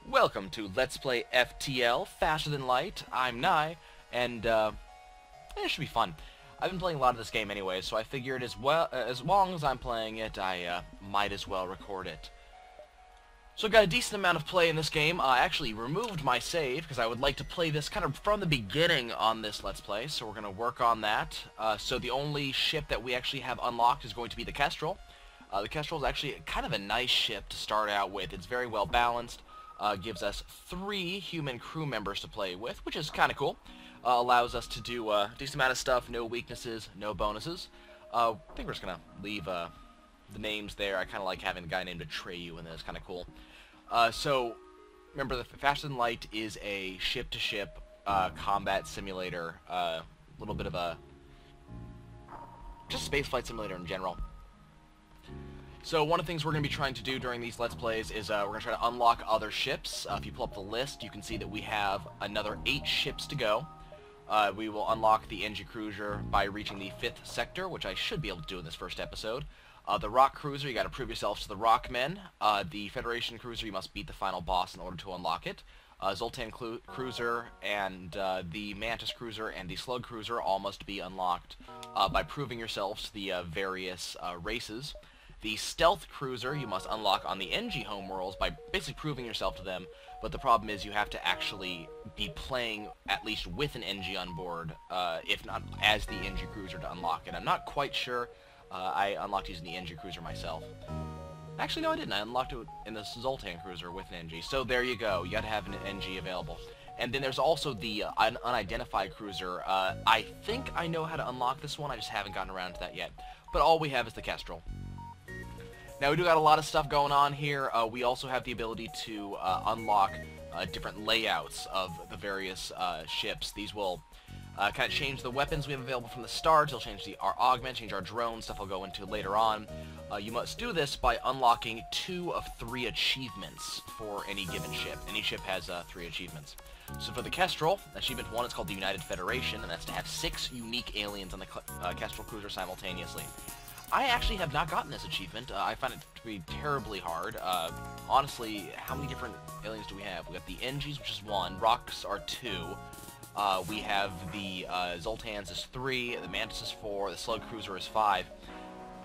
Welcome to Let's Play FTL, Faster Than Light. I'm Nye, and it should be fun. I've been playing a lot of this game anyway, so I figured as long as I'm playing it, I might as well record it. So I've got a decent amount of play in this game. I actually removed my save, because I would like to play this kind of from the beginning on this Let's Play, so we're going to work on that. So the only ship that we actually have unlocked is going to be the Kestrel. The Kestrel is actually kind of a nice ship to start out with. It's very well balanced. Gives us 3 human crew members to play with, which is kind of cool. Allows us to do a decent amount of stuff, no weaknesses, no bonuses. I think we're just going to leave the names there. I kind of like having a guy named Atreyu in there. It's kind of cool. So, remember, the Faster Than Light is a ship-to-ship combat simulator. A little bit of a... just spaceflight simulator in general. So one of the things we're going to be trying to do during these Let's Plays is we're going to try to unlock other ships. If you pull up the list, you can see that we have another 8 ships to go. We will unlock the NG Cruiser by reaching the 5th sector, which I should be able to do in this first episode. The Rock Cruiser, you got to prove yourselves to the Rockmen. The Federation Cruiser, you must beat the final boss in order to unlock it. Zultan Cruiser and the Mantis Cruiser and the Slug Cruiser all must be unlocked by proving yourselves to the various races. The Stealth Cruiser you must unlock on the NG homeworlds by basically proving yourself to them, but the problem is you have to actually be playing at least with an NG on board, if not as the NG Cruiser to unlock it. I'm not quite sure. I unlocked using the NG Cruiser myself. Actually, no, I didn't. I unlocked it in the Zultan Cruiser with an NG. So there you go. You gotta have an NG available. And then there's also the unidentified cruiser. I think I know how to unlock this one. I just haven't gotten around to that yet. But all we have is the Kestrel. Now, we do got a lot of stuff going on here. We also have the ability to unlock different layouts of the various ships. These will kind of change the weapons we have available from the start. It'll change our augment, change our drone, stuff I'll go into later on. You must do this by unlocking 2 of 3 achievements for any given ship. Any ship has 3 achievements. So for the Kestrel, achievement 1 is called the United Federation, and that's to have 6 unique aliens on the Kestrel Cruiser simultaneously. I actually have not gotten this achievement. I find it to be terribly hard. Honestly, how many different aliens do we have? We got the NGs, which is 1. Rocks are 2. We have the Zultans is 3. The Mantis is 4. The Slug Cruiser is 5.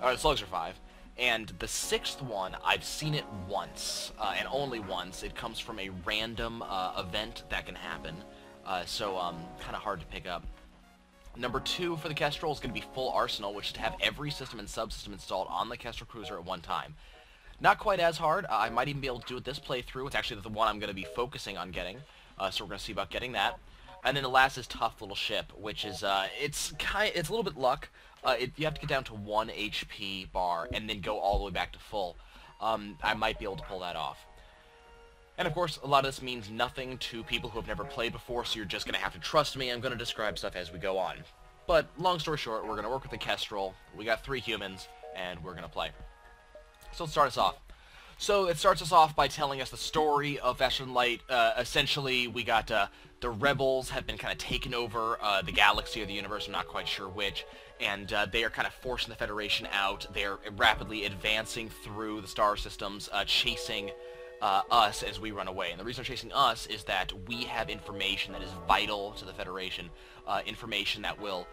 The Slugs are 5. And the 6th one, I've seen it once, and only once. It comes from a random event that can happen. So kind of hard to pick up. Number 2 for the Kestrel is going to be full arsenal, which is to have every system and subsystem installed on the Kestrel Cruiser at one time. Not quite as hard. I might even be able to do it this playthrough. It's actually the one I'm going to be focusing on getting, so we're going to see about getting that. And then the last is Tough Little Ship, which is it's a little bit luck. You have to get down to 1 HP bar and then go all the way back to full. I might be able to pull that off. And of course, a lot of this means nothing to people who have never played before, so you're just going to have to trust me. I'm going to describe stuff as we go on. But, long story short, we're going to work with the Kestrel. We got 3 humans, and we're going to play. So let's start us off. So it starts us off by telling us the story of Faster Than Light. Essentially, we got the rebels have been kind of taken over the galaxy or the universe, I'm not quite sure which, and they are kind of forcing the Federation out. They're rapidly advancing through the star systems, chasing us as we run away. And the reason they're chasing us is that we have information that is vital to the Federation, information that will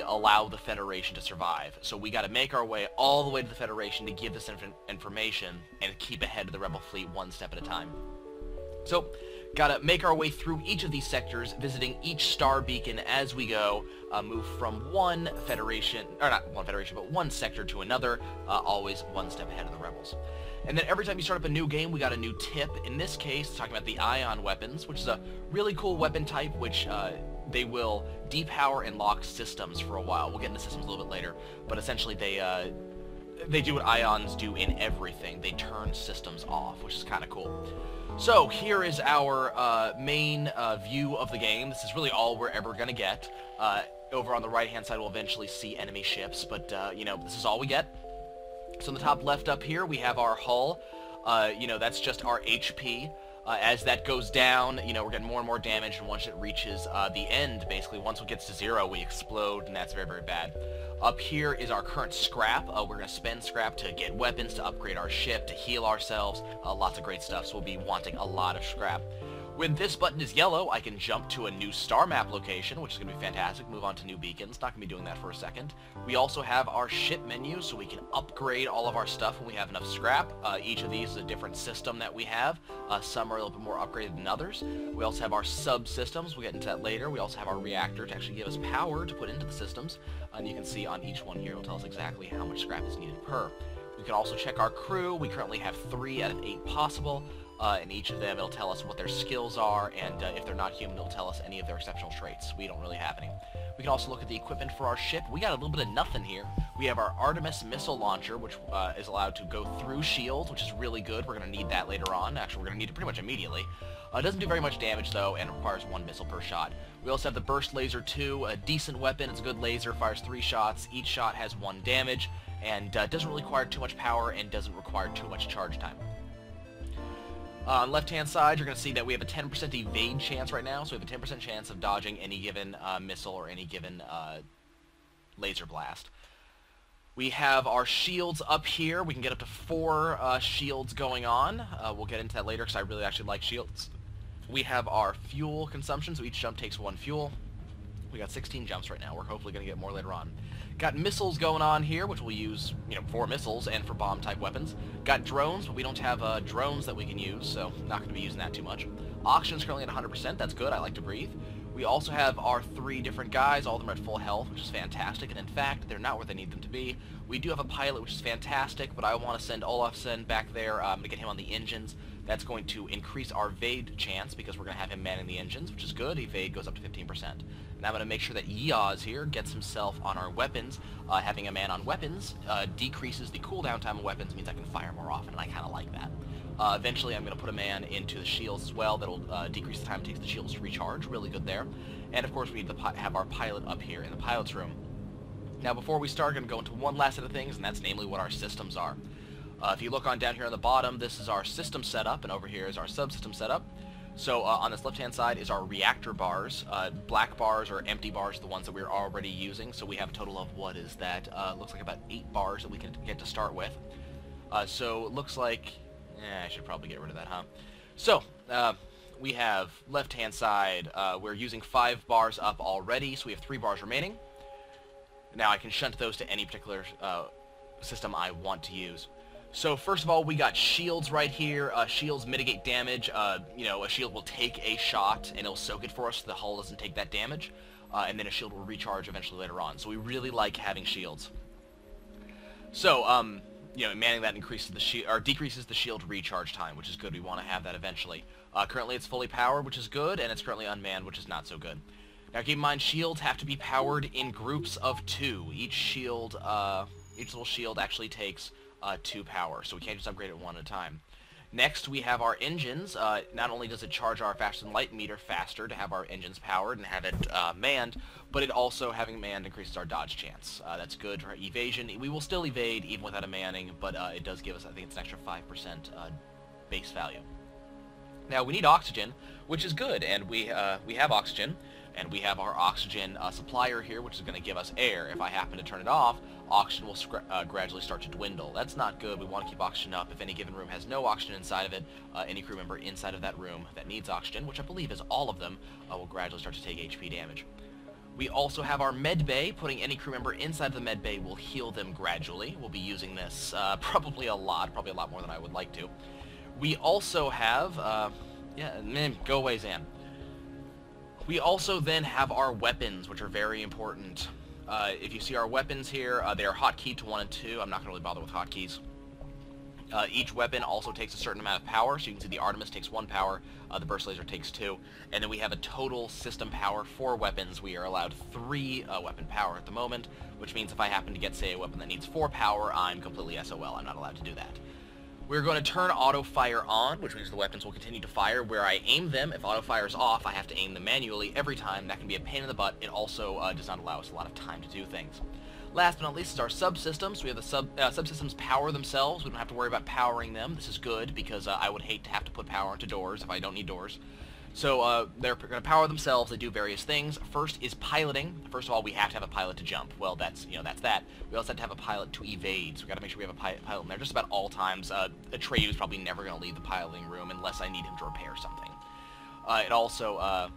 allow the Federation to survive. So we got to make our way all the way to the Federation to give this information and keep ahead of the Rebel fleet one step at a time. So, gotta make our way through each of these sectors, visiting each star beacon as we go, move from one Federation, or not one Federation, but one sector to another, always one step ahead of the Rebels. And then every time you start up a new game, we got a new tip. In this case, talking about the ion weapons, which is a really cool weapon type, which they will depower and lock systems for a while. We'll get into systems a little bit later, but essentially they do what ions do in everything. They turn systems off, which is kind of cool. So here is our main view of the game. This is really all we're ever going to get. Over on the right-hand side, we'll eventually see enemy ships, but, you know, this is all we get. So in the top left up here, we have our hull. You know, that's just our HP. As that goes down, you know, we're getting more and more damage, and once it reaches the end, basically, once it gets to 0, we explode, and that's very, very bad. Up here is our current scrap. We're going to spend scrap to get weapons, to upgrade our ship, to heal ourselves, lots of great stuff, so we'll be wanting a lot of scrap. When this button is yellow, I can jump to a new star map location, which is going to be fantastic, move on to new beacons. Not going to be doing that for a second. We also have our ship menu, so we can upgrade all of our stuff when we have enough scrap. Each of these is a different system that we have. Some are a little bit more upgraded than others. We also have our subsystems. We'll get into that later. We also have our reactor to actually give us power to put into the systems. And you can see on each one here, it'll tell us exactly how much scrap is needed per. We can also check our crew. We currently have 3 out of 8 possible. In each of them, it'll tell us what their skills are, and if they're not human, it'll tell us any of their exceptional traits. We don't really have any. We can also look at the equipment for our ship. We got a little bit of nothing here. We have our Artemis missile launcher, which is allowed to go through shields, which is really good. We're going to need that later on. Actually, we're going to need it pretty much immediately. It doesn't do very much damage, though, and requires 1 missile per shot. We also have the Burst Laser 2, a decent weapon. It's a good laser, fires 3 shots. Each shot has 1 damage, and doesn't really require too much power and doesn't require too much charge time. On the left-hand side, you're going to see that we have a 10% evade chance right now, so we have a 10% chance of dodging any given missile or any given laser blast. We have our shields up here. We can get up to 4 shields going on. We'll get into that later because I really actually like shields. We have our fuel consumption, so each jump takes 1 fuel. We got 16 jumps right now. We're hopefully going to get more later on. Got missiles going on here, which we'll use, you know, for missiles and for bomb-type weapons. Got drones, but we don't have drones that we can use, so not going to be using that too much. Oxygen's currently at 100%. That's good. I like to breathe. We also have our 3 different guys. All of them are at full health, which is fantastic. And in fact, they're not where they need them to be. We do have a pilot, which is fantastic, but I want to send Olafsson back there. I'm going to get him on the engines. That's going to increase our evade chance because we're going to have him manning the engines, which is good. Evade goes up to 15%. And I'm going to make sure that Yaz here gets himself on our weapons. Having a man on weapons decreases the cooldown time of weapons, means I can fire more often, and I kind of like that. Eventually, I'm going to put a man into the shields as well. That'll decrease the time it takes the shields to recharge. Really good there. And, of course, we need to have our pilot up here in the pilot's room. Now, before we start, I'm going to go into one last set of things, and that's namely what our systems are. If you look on down here on the bottom, this is our system setup, and over here is our subsystem setup. So on this left-hand side is our reactor bars. Black bars or empty bars are the ones that we're already using. So we have a total of, what is that? Looks like about 8 bars that we can get to start with. So it looks like... I should probably get rid of that, huh? So, we have left-hand side. We're using 5 bars up already, so we have 3 bars remaining. Now I can shunt those to any particular system I want to use. So first of all, we got shields right here. Shields mitigate damage. You know, a shield will take a shot and it'll soak it for us so the hull doesn't take that damage. And then a shield will recharge eventually later on. So we really like having shields. So, you know, manning that increases the shield or decreases the shield recharge time, which is good. We want to have that eventually. Currently it's fully powered, which is good, and it's currently unmanned, which is not so good. Now keep in mind, shields have to be powered in groups of 2. Each shield, each little shield actually takes 2 power, so we can't just upgrade it 1 at a time. Next, we have our engines. Not only does it charge our faster than light meter faster to have our engines powered and have it manned, but it also, having manned, increases our dodge chance. That's good for evasion. We will still evade even without a manning, but it does give us, I think it's an extra 5% base value. Now, we need oxygen, which is good, and we have oxygen. And we have our oxygen supplier here, which is going to give us air. If I happen to turn it off, oxygen will gradually start to dwindle. That's not good. We want to keep oxygen up. If any given room has no oxygen inside of it, any crew member inside of that room that needs oxygen, which I believe is all of them, will gradually start to take HP damage. We also have our med bay. Putting any crew member inside of the med bay will heal them gradually. We'll be using this probably a lot more than I would like to. We also have... go away, Zan. We also then have our weapons, which are very important. If you see our weapons here, they are hotkeyed to 1 and 2. I'm not going to really bother with hotkeys. Each weapon also takes a certain amount of power, so you can see the Artemis takes 1 power, the Burst Laser takes 2, and then we have a total system power for weapons. We are allowed 3 weapon power at the moment, which means if I happen to get, say, a weapon that needs 4 power, I'm completely SOL. I'm not allowed to do that. We're going to turn auto fire on, which means the weapons will continue to fire where I aim them. If auto fire is off, I have to aim them manually every time. That can be a pain in the butt. It also does not allow us a lot of time to do things. Last but not least is our subsystems. We have the subsystems power themselves. We don't have to worry about powering them. This is good because I would hate to have to put power into doors if I don't need doors. So they're going to power themselves. They do various things. First is piloting. First of all, we have to have a pilot to jump. Well, that's that. We also have to have a pilot to evade. So we got to make sure we have a pilot in there just about all times. Atreyu is probably never going to leave the piloting room unless I need him to repair something. It also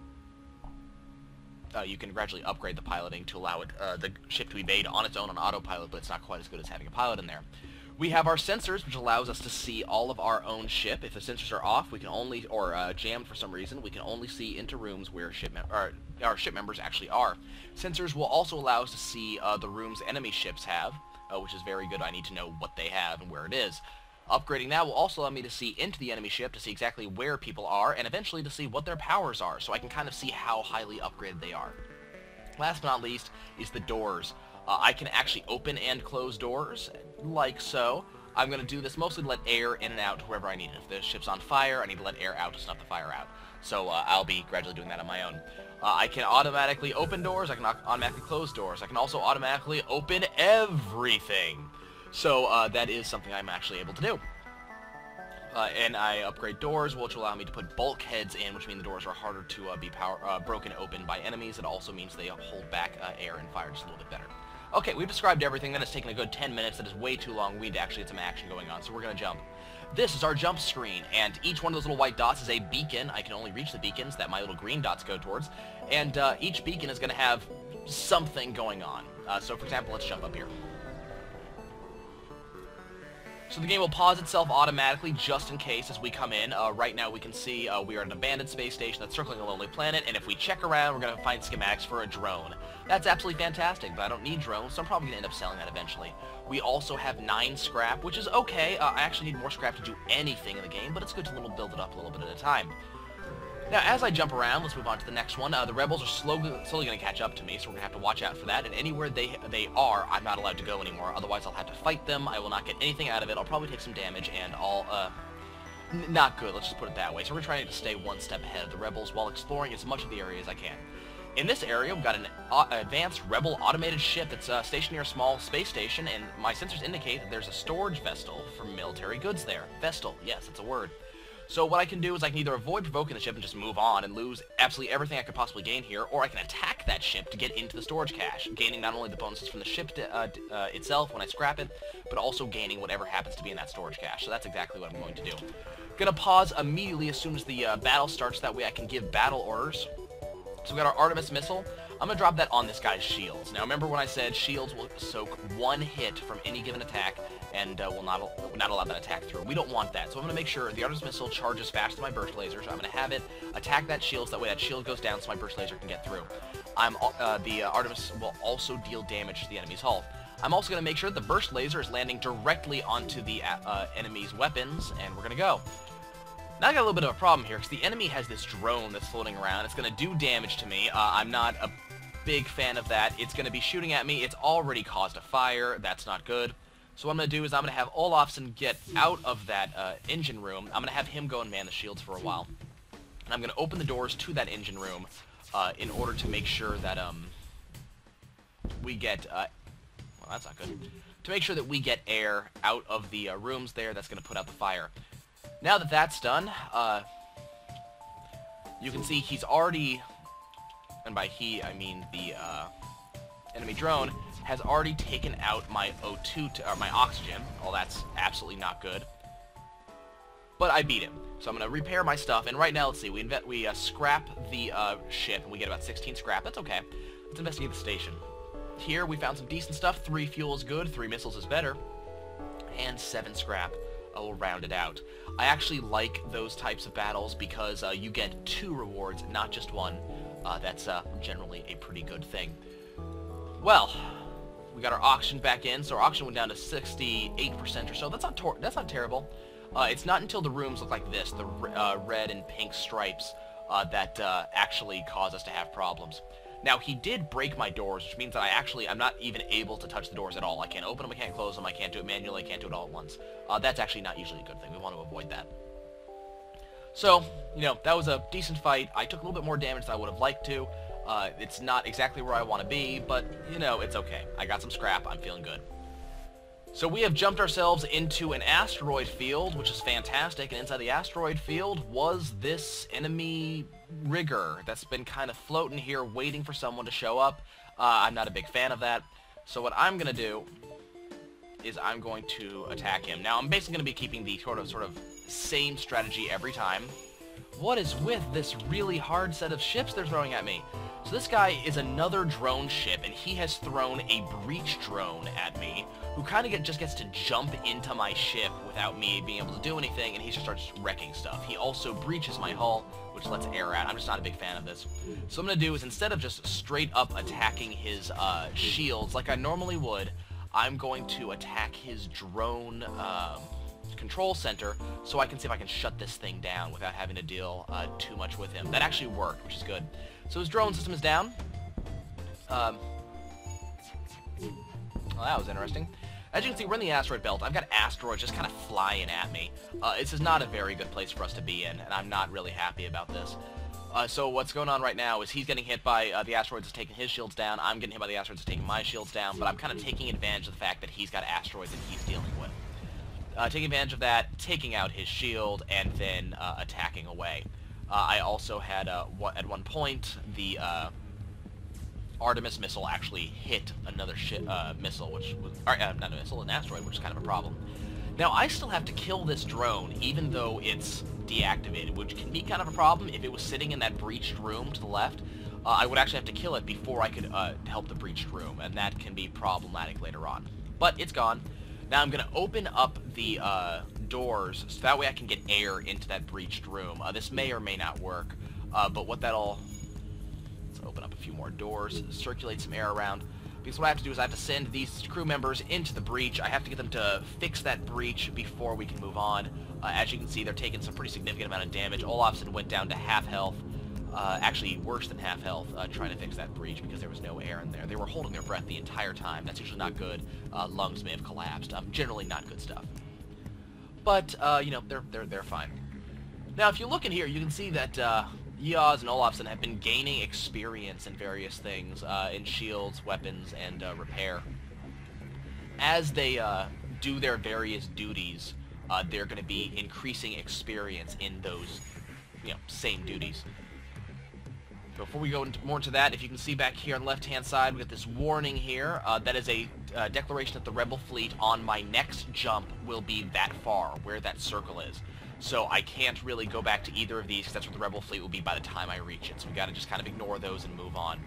you can gradually upgrade the piloting to allow it the ship to evade on its own on autopilot, but it's not quite as good as having a pilot in there. We have our sensors, which allows us to see all of our own ship. If the sensors are off, we can only, or jammed for some reason, we can only see into rooms where our ship members actually are. Sensors will also allow us to see the rooms enemy ships have, which is very good. I need to know what they have and where it is. Upgrading that will also allow me to see into the enemy ship to see exactly where people are, and eventually to see what their powers are, so I can kind of see how highly upgraded they are. Last but not least is the doors. I can actually open and close doors, like so. I'm going to do this mostly to let air in and out to wherever I need it. If the ship's on fire, I need to let air out to snuff the fire out. So I'll be gradually doing that on my own. I can automatically open doors, I can automatically close doors. I can also automatically open everything. So that is something I'm actually able to do. And I upgrade doors, which will allow me to put bulkheads in, which means the doors are harder to be broken open by enemies. It also means they hold back air and fire just a little bit better. Okay, we've described everything. That has taken a good 10 minutes. That is way too long. We need to actually get some action going on, so we're going to jump. This is our jump screen, and each one of those little white dots is a beacon. I can only reach the beacons that my little green dots go towards, and each beacon is going to have something going on. So, for example, let's jump up here. So the game will pause itself automatically just in case as we come in. Right now we can see we are at an abandoned space station that's circling a lonely planet, and if we check around, we're going to find schematics for a drone. That's absolutely fantastic, but I don't need drones, so I'm probably going to end up selling that eventually. We also have 9 scrap, which is okay. I actually need more scrap to do anything in the game, but it's good to build it up a little bit at a time. Now, as I jump around, let's move on to the next one. The rebels are slowly going to catch up to me, so we're going to have to watch out for that. And anywhere they are, I'm not allowed to go anymore. Otherwise, I'll have to fight them. I will not get anything out of it. I'll probably take some damage, and not good. Let's just put it that way. So we're trying to stay one step ahead of the rebels while exploring as much of the area as I can. In this area, we've got an advanced rebel automated ship that's stationed near a small space station, and my sensors indicate that there's a storage vessel for military goods there. Vestal, yes, that's a word. So what I can do is I can either avoid provoking the ship and just move on and lose absolutely everything I could possibly gain here, or I can attack that ship to get into the storage cache, gaining not only the bonuses from the ship itself when I scrap it, but also gaining whatever happens to be in that storage cache. So that's exactly what I'm going to do. Gonna pause immediately as soon as the battle starts, that way I can give battle orders. So we got our Artemis missile. I'm going to drop that on this guy's shields. Now remember when I said shields will soak 1 hit from any given attack and will not allow that attack through. We don't want that. So I'm going to make sure the Artemis missile charges faster than my burst laser. So I'm going to have it attack that shield so that way that shield goes down so my burst laser can get through. The Artemis will also deal damage to the enemy's hull. I'm also going to make sure that the burst laser is landing directly onto the enemy's weapons, and we're going to go. Now I got a little bit of a problem here, because the enemy has this drone that's floating around. It's going to do damage to me. I'm not a big fan of that. It's going to be shooting at me. It's already caused a fire. That's not good. So what I'm going to do is I'm going to have Olafsson get out of that engine room. I'm going to have him go and man the shields for a while. And I'm going to open the doors to that engine room in order to make sure that we get... well, that's not good. To make sure that we get air out of the rooms there that's going to put out the fire. Now that that's done, you can see he's already, and by he I mean the enemy drone, has already taken out my O2, or my oxygen. Well, that's absolutely not good. But I beat him, so I'm going to repair my stuff. And right now, let's see, we scrap the ship, and we get about 16 scrap. That's okay. Let's investigate the station. Here we found some decent stuff. 3 fuel is good, 3 missiles is better, and 7 scrap. Will round it out. I actually like those types of battles because you get 2 rewards, not just 1. That's generally a pretty good thing. Well, we got our oxygen back in, so our oxygen went down to 68% or so. That's not terrible. It's not until the rooms look like this, the red and pink stripes, that actually cause us to have problems. Now, he did break my doors, which means that I'm not even able to touch the doors at all. I can't open them, I can't close them, I can't do it manually, I can't do it all at once. That's actually not usually a good thing. We want to avoid that. So, that was a decent fight. I took a little bit more damage than I would have liked to. It's not exactly where I want to be, but, you know, it's okay. I got some scrap. I'm feeling good. So we have jumped ourselves into an asteroid field, which is fantastic, and inside the asteroid field was this enemy rigger that's been kind of floating here waiting for someone to show up. I'm not a big fan of that, so what I'm going to do is I'm going to attack him. Now, I'm basically going to be keeping the sort of same strategy every time. What is with this really hard set of ships they're throwing at me? So this guy is another drone ship, and he has thrown a breach drone at me, who kind of just gets to jump into my ship without me being able to do anything, and he just starts wrecking stuff. He also breaches my hull, which lets air out. I'm just not a big fan of this. So what I'm going to do is, instead of just straight up attacking his shields like I normally would, I'm going to attack his drone control center so I can see if I can shut this thing down without having to deal too much with him. That actually worked, which is good. So his drone system is down. Well, that was interesting. As you can see, we're in the asteroid belt. I've got asteroids just kind of flying at me. This is not a very good place for us to be in, and I'm not really happy about this. So what's going on right now is he's getting hit by the asteroids that's taking his shields down. I'm getting hit by the asteroids that's taking my shields down, but I'm kind of taking advantage of the fact that he's got asteroids that he's dealing with. Taking advantage of that, taking out his shield, and then attacking away. I also had, at one point, the Artemis missile actually hit another missile, which was, not a missile, an asteroid, which is kind of a problem. Now, I still have to kill this drone, even though it's deactivated, which can be kind of a problem. If it was sitting in that breached room to the left, I would actually have to kill it before I could help the breached room, and that can be problematic later on. But it's gone. Now I'm going to open up the doors, so that way I can get air into that breached room. This may or may not work, but what that'll... Let's open up a few more doors, circulate some air around. Because what I have to do is I have to send these crew members into the breach. I have to get them to fix that breach before we can move on. As you can see, they're taking some pretty significant amount of damage. Olafsson went down to half health. Actually worse than half health, trying to fix that breach because there was no air in there. They were holding their breath the entire time. That's usually not good. Lungs may have collapsed. Generally not good stuff. But, you know, they're fine. Now, if you look in here, you can see that Eoz and Olafsson have been gaining experience in various things, in shields, weapons, and repair. As they do their various duties, they're going to be increasing experience in those, you know, same duties. Before we go more into that, if you can see back here on the left-hand side, we got this warning here. That is a declaration that the Rebel fleet on my next jump will be that far, where that circle is. So I can't really go back to either of these, because that's where the Rebel fleet will be by the time I reach it. So we gotta just kind of ignore those and move on.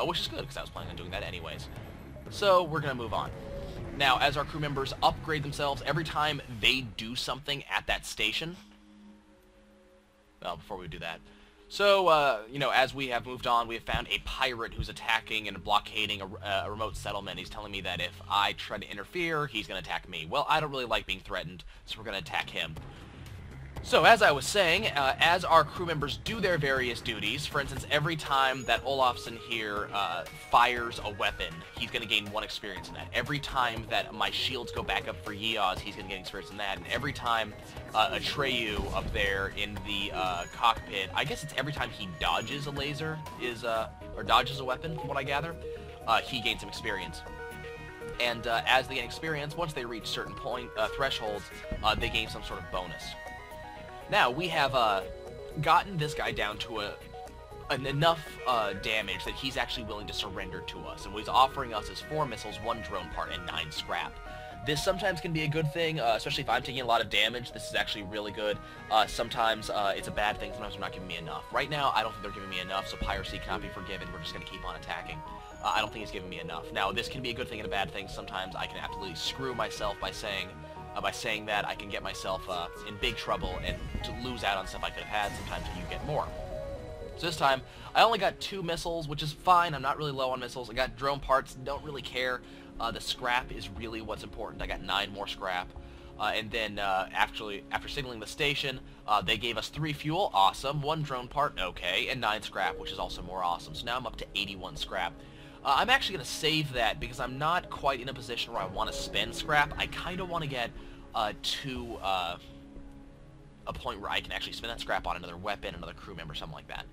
Which is good, because I was planning on doing that anyways. So we're gonna move on. Now, as our crew members upgrade themselves, every time they do something at that station... Well, before we do that... So, you know, as we have moved on, we have found a pirate who's attacking and blockading a remote settlement. He's telling me that if I try to interfere, he's going to attack me. Well, I don't really like being threatened, so we're going to attack him. So, as I was saying, as our crew members do their various duties, for instance, every time that Olafsson here fires a weapon, he's going to gain 1 experience in that. Every time that my shields go back up for Eoz, he's going to gain experience in that. And every time Atreyu up there in the cockpit, I guess it's every time he dodges a laser, or dodges a weapon, from what I gather, he gains some experience. And as they gain experience, once they reach certain thresholds, they gain some sort of bonus. Now, we have gotten this guy down to enough damage that he's actually willing to surrender to us, and he's offering us his 4 missiles, 1 drone part, and 9 scrap. This sometimes can be a good thing, especially if I'm taking a lot of damage. This is actually really good. Sometimes it's a bad thing. Sometimes they're not giving me enough. Right now, I don't think they're giving me enough, so piracy cannot be forgiven. We're just going to keep on attacking. I don't think he's giving me enough. Now, this can be a good thing and a bad thing. Sometimes I can absolutely screw myself by saying that, I can get myself in big trouble and to lose out on stuff I could have had. Sometimes you get more. So this time, I only got 2 missiles, which is fine. I'm not really low on missiles. I got drone parts, don't really care. The scrap is really what's important. I got 9 more scrap. And then after signaling the station, they gave us 3 fuel, awesome, 1 drone part, okay, and 9 scrap, which is also more awesome. So now I'm up to 81 scrap. I'm actually going to save that because I'm not quite in a position where I want to spend scrap. I kind of want to get to a point where I can actually spend that scrap on another weapon, another crew member, something like that.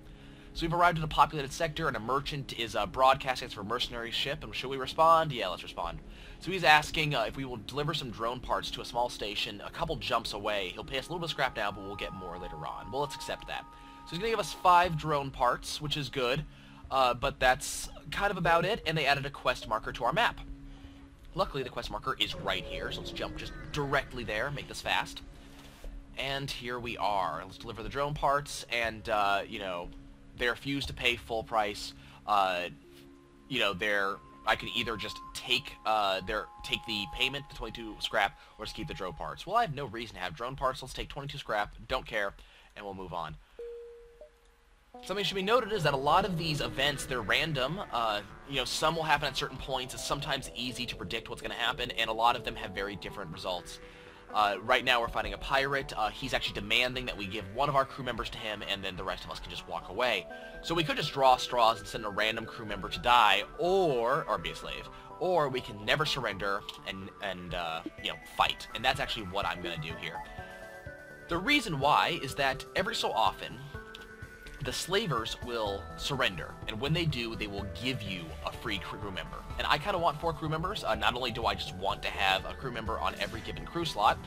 So we've arrived at a populated sector, and a merchant is broadcasting for a mercenary ship, and should we respond? Yeah, let's respond. So he's asking if we will deliver some drone parts to a small station a couple jumps away. He'll pay us a little bit of scrap now, but we'll get more later on. Well, let's accept that. So he's going to give us 5 drone parts, which is good, but that's kind of about it, and they added a quest marker to our map. Luckily, the quest marker is right here, so let's jump just directly there, make this fast. And here we are. Let's deliver the drone parts, and, you know, they refuse to pay full price. You know, I can either just take the payment, the 22 scrap, or just keep the drone parts. Well, I have no reason to have drone parts. Let's take 22 scrap, don't care, and we'll move on. Something should be noted is that a lot of these events, they're random. You know, some will happen at certain points. It's sometimes easy to predict what's going to happen, and a lot of them have very different results. Right now we're fighting a pirate. He's actually demanding that we give one of our crew members to him, and then the rest of us can just walk away. So we could just draw straws and send a random crew member to die, or be a slave. Or we can never surrender and you know, fight. And that's actually what I'm going to do here. The reason why is that every so often, the slavers will surrender, and when they do, they will give you a free crew member. And I kind of want 4 crew members. Not only do I just want to have a crew member on every given crew slot,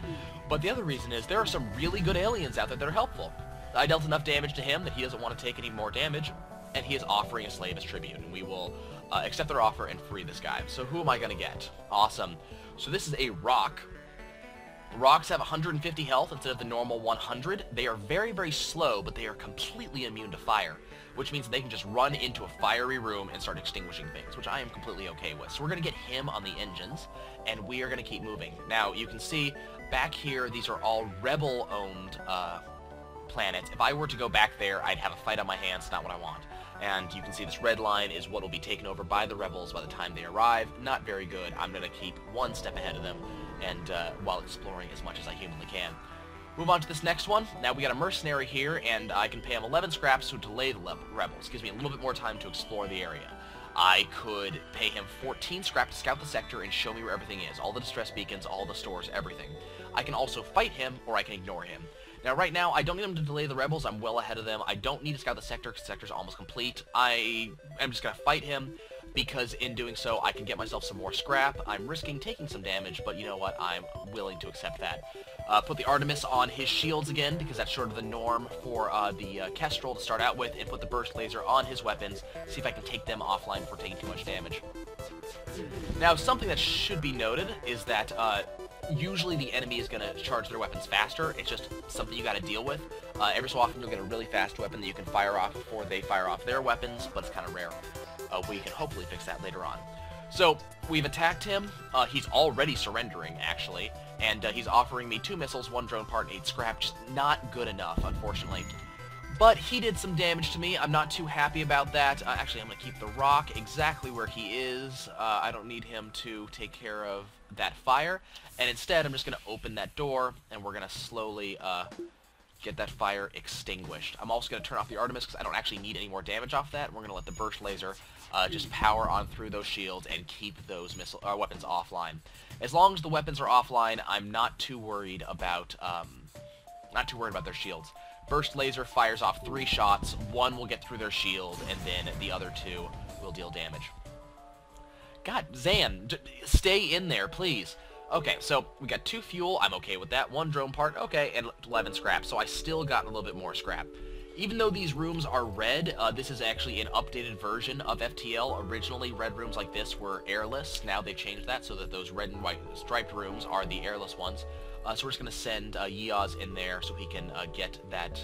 but the other reason is there are some really good aliens out there that are helpful. I dealt enough damage to him that he doesn't want to take any more damage, and he is offering a slave as tribute, and we will accept their offer and free this guy. So who am I going to get? Awesome. So this is a rock. Rocks have 150 health instead of the normal 100. They are very, very slow, but they are completely immune to fire, which means they can just run into a fiery room and start extinguishing things, which I am completely okay with. So we're going to get him on the engines, and we are going to keep moving. Now, you can see back here, these are all rebel-owned planets. If I were to go back there, I'd have a fight on my hands, not what I want. And you can see this red line is what will be taken over by the rebels by the time they arrive. Not very good. I'm going to keep one step ahead of them, and while exploring as much as I humanly can. Move on to this next one. Now we got a mercenary here, and I can pay him 11 scraps to delay the rebels. Gives me a little bit more time to explore the area. I could pay him 14 scrap to scout the sector and show me where everything is. All the distress beacons, all the stores, everything. I can also fight him, or I can ignore him. Now right now, I don't need him to delay the rebels. I'm well ahead of them. I don't need to scout the sector because the sector's almost complete. I am just going to fight him, because in doing so, I can get myself some more scrap. I'm risking taking some damage, but you know what? I'm willing to accept that. Put the Artemis on his shields again, because that's sort of the norm for the Kestrel to start out with, and put the burst laser on his weapons, see if I can take them offline before taking too much damage. Now, something that should be noted is that usually the enemy is going to charge their weapons faster. It's just something you got to deal with. Every so often you'll get a really fast weapon that you can fire off before they fire off their weapons, but it's kind of rare. We can hopefully fix that later on. So, we've attacked him. He's already surrendering, actually, and he's offering me 2 missiles, 1 drone part, and 8 scrap. Just not good enough, unfortunately. But he did some damage to me. I'm not too happy about that. Actually, I'm going to keep the rock exactly where he is. I don't need him to take care of that fire. And instead, I'm just going to open that door, and we're going to slowly get that fire extinguished. I'm also going to turn off the Artemis because I don't actually need any more damage off that. We're going to let the burst laser just power on through those shields and keep those weapons offline. As long as the weapons are offline, I'm not too worried about their shields. Burst laser fires off 3 shots. 1 will get through their shield, and then the other 2 will deal damage. God, Zan, stay in there, please. Okay, so we got 2 fuel. I'm okay with that. 1 drone part. Okay, and 11 scrap. So I still got a little bit more scrap. Even though these rooms are red, this is actually an updated version of FTL. Originally, red rooms like this were airless. Now they've changed that so that those red and white striped rooms are the airless ones. So we're just going to send Yeoz in there so he can get that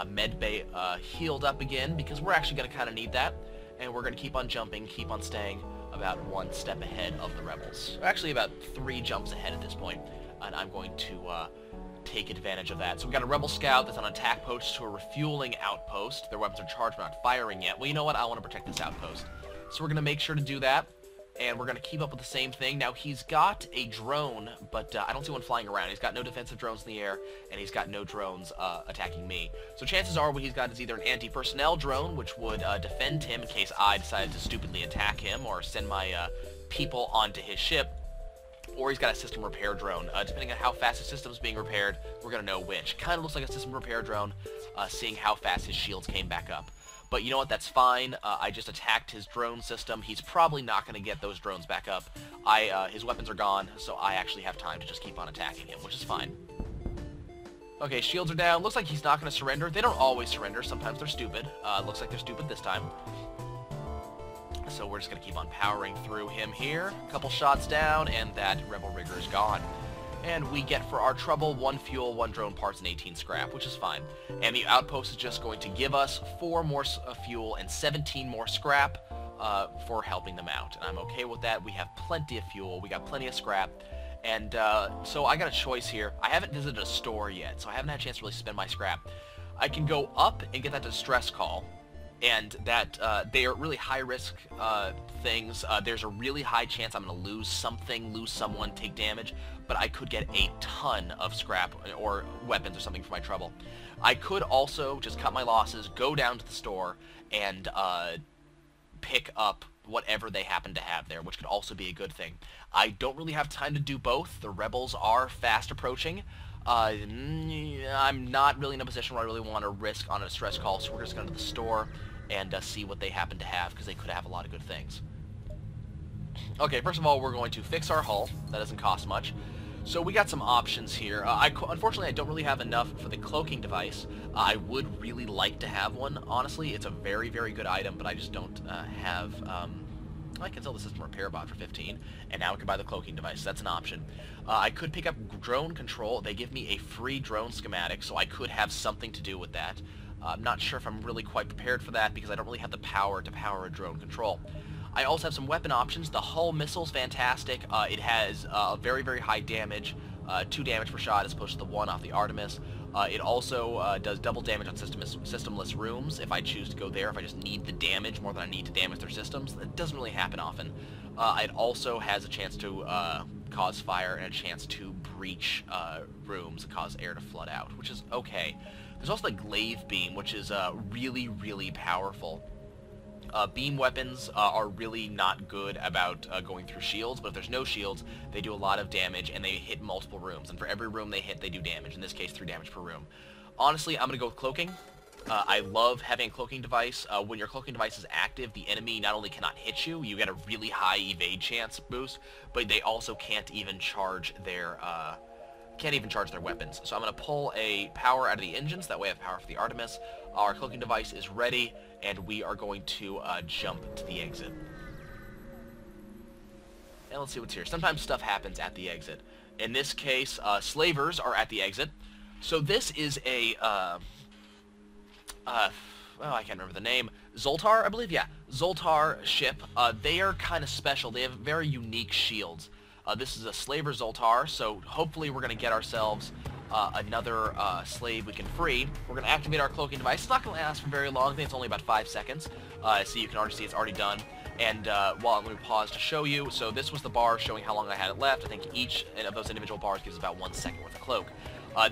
med bay healed up again, because we're actually going to kind of need that. And we're going to keep on jumping, keep on staying about 1 step ahead of the rebels. Actually, about 3 jumps ahead at this point, and I'm going to take advantage of that. So we got a rebel scout that's on attack post to a refueling outpost. Their weapons are charged, but not firing yet. Well, you know what? I want to protect this outpost. So we're going to make sure to do that, and we're going to keep up with the same thing. Now, he's got a drone, but I don't see one flying around. He's got no defensive drones in the air, and he's got no drones attacking me. So chances are what he's got is either an anti-personnel drone, which would defend him in case I decided to stupidly attack him or send my people onto his ship, or he's got a system repair drone. Depending on how fast his system's being repaired, we're going to know which. Kind of looks like a system repair drone, seeing how fast his shields came back up. But you know what? That's fine. I just attacked his drone system. He's probably not going to get those drones back up. His weapons are gone, so I actually have time to just keep on attacking him, which is fine. Okay, shields are down. Looks like he's not going to surrender. They don't always surrender. Sometimes they're stupid. Looks like they're stupid this time. So we're just going to keep on powering through him here. A couple shots down, and that rebel rigger is gone. And we get for our trouble 1 fuel, 1 drone parts, and 18 scrap, which is fine. And the outpost is just going to give us 4 more fuel and 17 more scrap for helping them out. And I'm okay with that. We have plenty of fuel. We got plenty of scrap. And so I got a choice here. I haven't visited a store yet, so I haven't had a chance to really spend my scrap. I can go up and get that distress call. And that they are really high-risk things. There's a really high chance I'm going to lose something, lose someone, take damage, but I could get a ton of scrap or weapons or something for my trouble. I could also just cut my losses, go down to the store, and pick up whatever they happen to have there, which could also be a good thing. I don't really have time to do both. The rebels are fast approaching. I'm not really in a position where I really want to risk on a distress call, so we're just going to the store and see what they happen to have, because they could have a lot of good things. Okay, first of all, we're going to fix our hull. That doesn't cost much. So we got some options here. Unfortunately, I don't really have enough for the cloaking device. I would really like to have one, honestly. It's a very, very good item, but I just don't have... I can sell the system repair bot for 15, and now I can buy the cloaking device. That's an option. I could pick up drone control. They give me a free drone schematic, so I could have something to do with that. I'm not sure if I'm really quite prepared for that, because I don't really have the power to power a drone control. I also have some weapon options. The hull missile's fantastic. It has very, very high damage, 2 damage per shot as opposed to the 1 off the Artemis. It also does double damage on systemless rooms if I choose to go there, if I just need the damage more than I need to damage their systems. That doesn't really happen often. It also has a chance to cause fire and a chance to breach rooms and cause air to flood out, which is okay. There's also the glaive beam, which is really, really powerful. Beam weapons are really not good about going through shields, but if there's no shields, they do a lot of damage, and they hit multiple rooms, and for every room they hit, they do damage. In this case, 3 damage per room. Honestly, I'm going to go with cloaking. I love having a cloaking device. When your cloaking device is active, the enemy not only cannot hit you, you get a really high evade chance boost, but they also can't even charge their weapons. So I'm going to pull a power out of the engines, that way I have power for the Artemis. Our cloaking device is ready, and we are going to jump to the exit. And let's see what's here. Sometimes stuff happens at the exit. In this case, slavers are at the exit. So this is a, I can't remember the name. Zultan, I believe? Yeah. Zultan ship. They are kind of special. They have very unique shields. This is a slaver Zultan, so hopefully we're going to get ourselves another slave we can free. We're going to activate our cloaking device. It's not going to last for very long. I think it's only about 5 seconds. So you can already see it's already done. And well, let me pause to show you. So this was the bar showing how long I had it left. I think each of those individual bars gives about 1 second worth of cloak.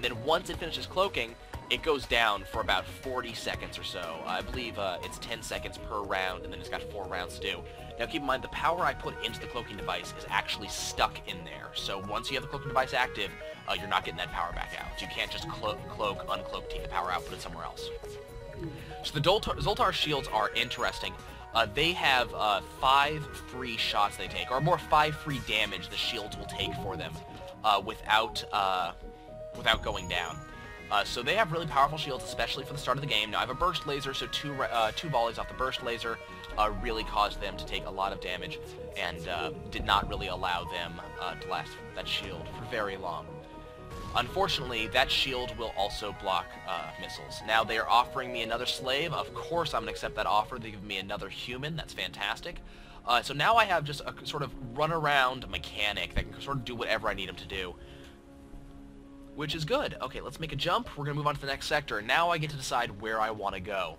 Then once it finishes cloaking, it goes down for about 40 seconds or so. I believe it's 10 seconds per round, and then it's got 4 rounds to do. Now keep in mind, the power I put into the cloaking device is actually stuck in there. So once you have the cloaking device active, you're not getting that power back out. So you can't just cloak, uncloak, take the power out, put it somewhere else. So the Zultan shields are interesting. They have 5 free shots they take, or more 5 free damage the shields will take for them without going down. So they have really powerful shields, especially for the start of the game. Now I have a burst laser, so two volleys off the burst laser really caused them to take a lot of damage, and did not really allow them to last that shield for very long. Unfortunately, that shield will also block missiles. Now they are offering me another slave. Of course I'm going to accept that offer. They give me another human. That's fantastic. So now I have just a sort of run-around mechanic that can sort of do whatever I need him to do, which is good. Okay, let's make a jump. We're going to move on to the next sector. Now I get to decide where I want to go.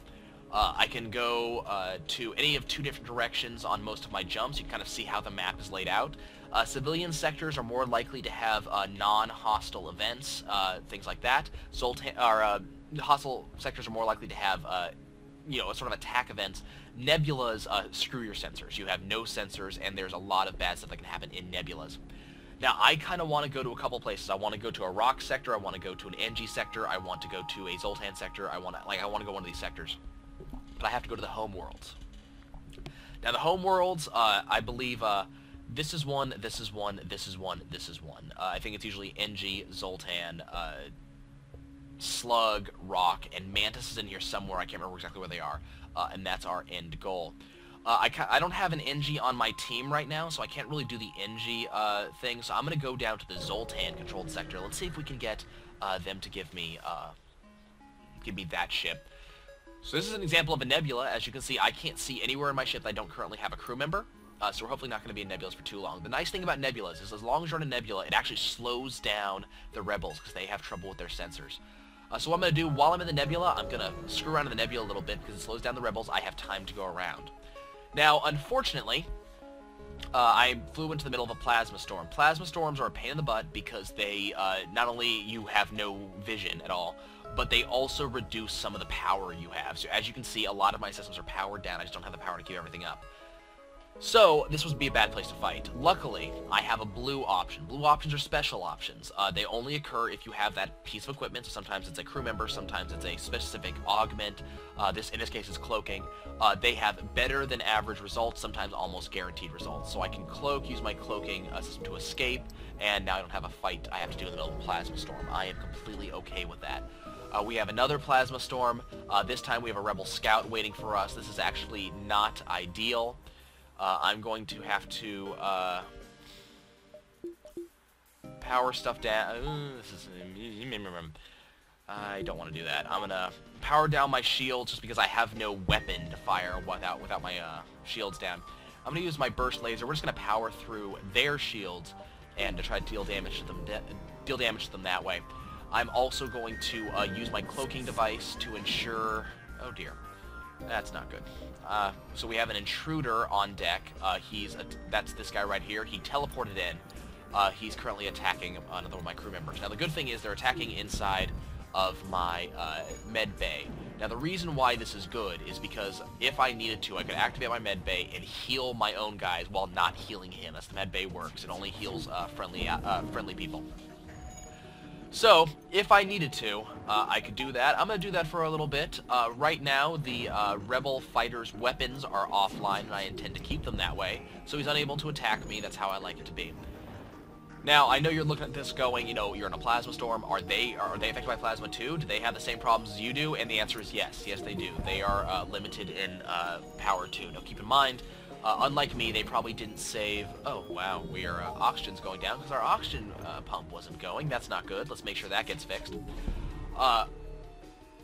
I can go to any of 2 different directions on most of my jumps. You can kind of see how the map is laid out. Civilian sectors are more likely to have non-hostile events, things like that. Hostile sectors are more likely to have, sort of attack events. Nebulas, screw your sensors. You have no sensors, and there's a lot of bad stuff that can happen in nebulas. Now, I kind of want to go to a couple places. I want to go to a rock sector. I want to go to an NG sector. I want to go to a Zultan sector. I want to go one of these sectors. But but I have to go to the home worlds. Now the home worlds, I believe this is one, this is one, this is one, this is one. I think it's usually NG, Zultan, Slug, Rock, and Mantis is in here somewhere. I can't remember exactly where they are, and that's our end goal. I don't have an NG on my team right now, so I can't really do the NG thing, so I'm going to go down to the Zultan-controlled sector. Let's see if we can get them to give me that ship. So this is an example of a nebula. As you can see, I can't see anywhere in my ship that I don't currently have a crew member, so we're hopefully not going to be in nebulas for too long. The nice thing about nebulas is as long as you're in a nebula, it actually slows down the rebels, because they have trouble with their sensors. So what I'm going to do, while I'm in the nebula, I'm going to screw around in the nebula a little bit, because it slows down the rebels. I have time to go around. Now, unfortunately, I flew into the middle of a plasma storm. Plasma storms are a pain in the butt because they, not only you have no vision at all, but they also reduce some of the power you have. So as you can see, a lot of my systems are powered down. I just don't have the power to keep everything up. So this would be a bad place to fight. Luckily, I have a blue option. Blue options are special options. They only occur if you have that piece of equipment. So sometimes it's a crew member, sometimes it's a specific augment. In this case, is cloaking. They have better than average results, sometimes almost guaranteed results. So I can cloak, use my cloaking system to escape, and now I don't have a fight I have to do in the middle of a plasma storm. I am completely okay with that. We have another plasma storm. This time we have a rebel scout waiting for us. This is actually not ideal. I'm going to have to power stuff down. I don't want to do that. I'm going to power down my shields just because I have no weapon to fire without my shields down. I'm going to use my burst laser. We're just going to power through their shields and to try to deal damage to them that way. I'm also going to use my cloaking device to ensure... Oh dear. That's not good. So we have an intruder on deck. That's this guy right here. He teleported in. He's currently attacking another one of my crew members. Now the good thing is they're attacking inside of my med bay. Now the reason why this is good is because if I needed to, I could activate my med bay and heal my own guys while not healing him. That's the med bay works. It only heals friendly people. So, if I needed to, I could do that. I'm going to do that for a little bit. Right now, the rebel fighter's weapons are offline, and I intend to keep them that way. So he's unable to attack me. That's how I like it to be. Now, I know you're looking at this going, you know, you're in a plasma storm. Are they affected by plasma too? Do they have the same problems as you do? And the answer is yes. Yes, they do. They are limited in power too. Now, keep in mind, unlike me, they probably didn't save... Oh, wow, oxygen's going down because our oxygen pump wasn't going. That's not good. Let's make sure that gets fixed.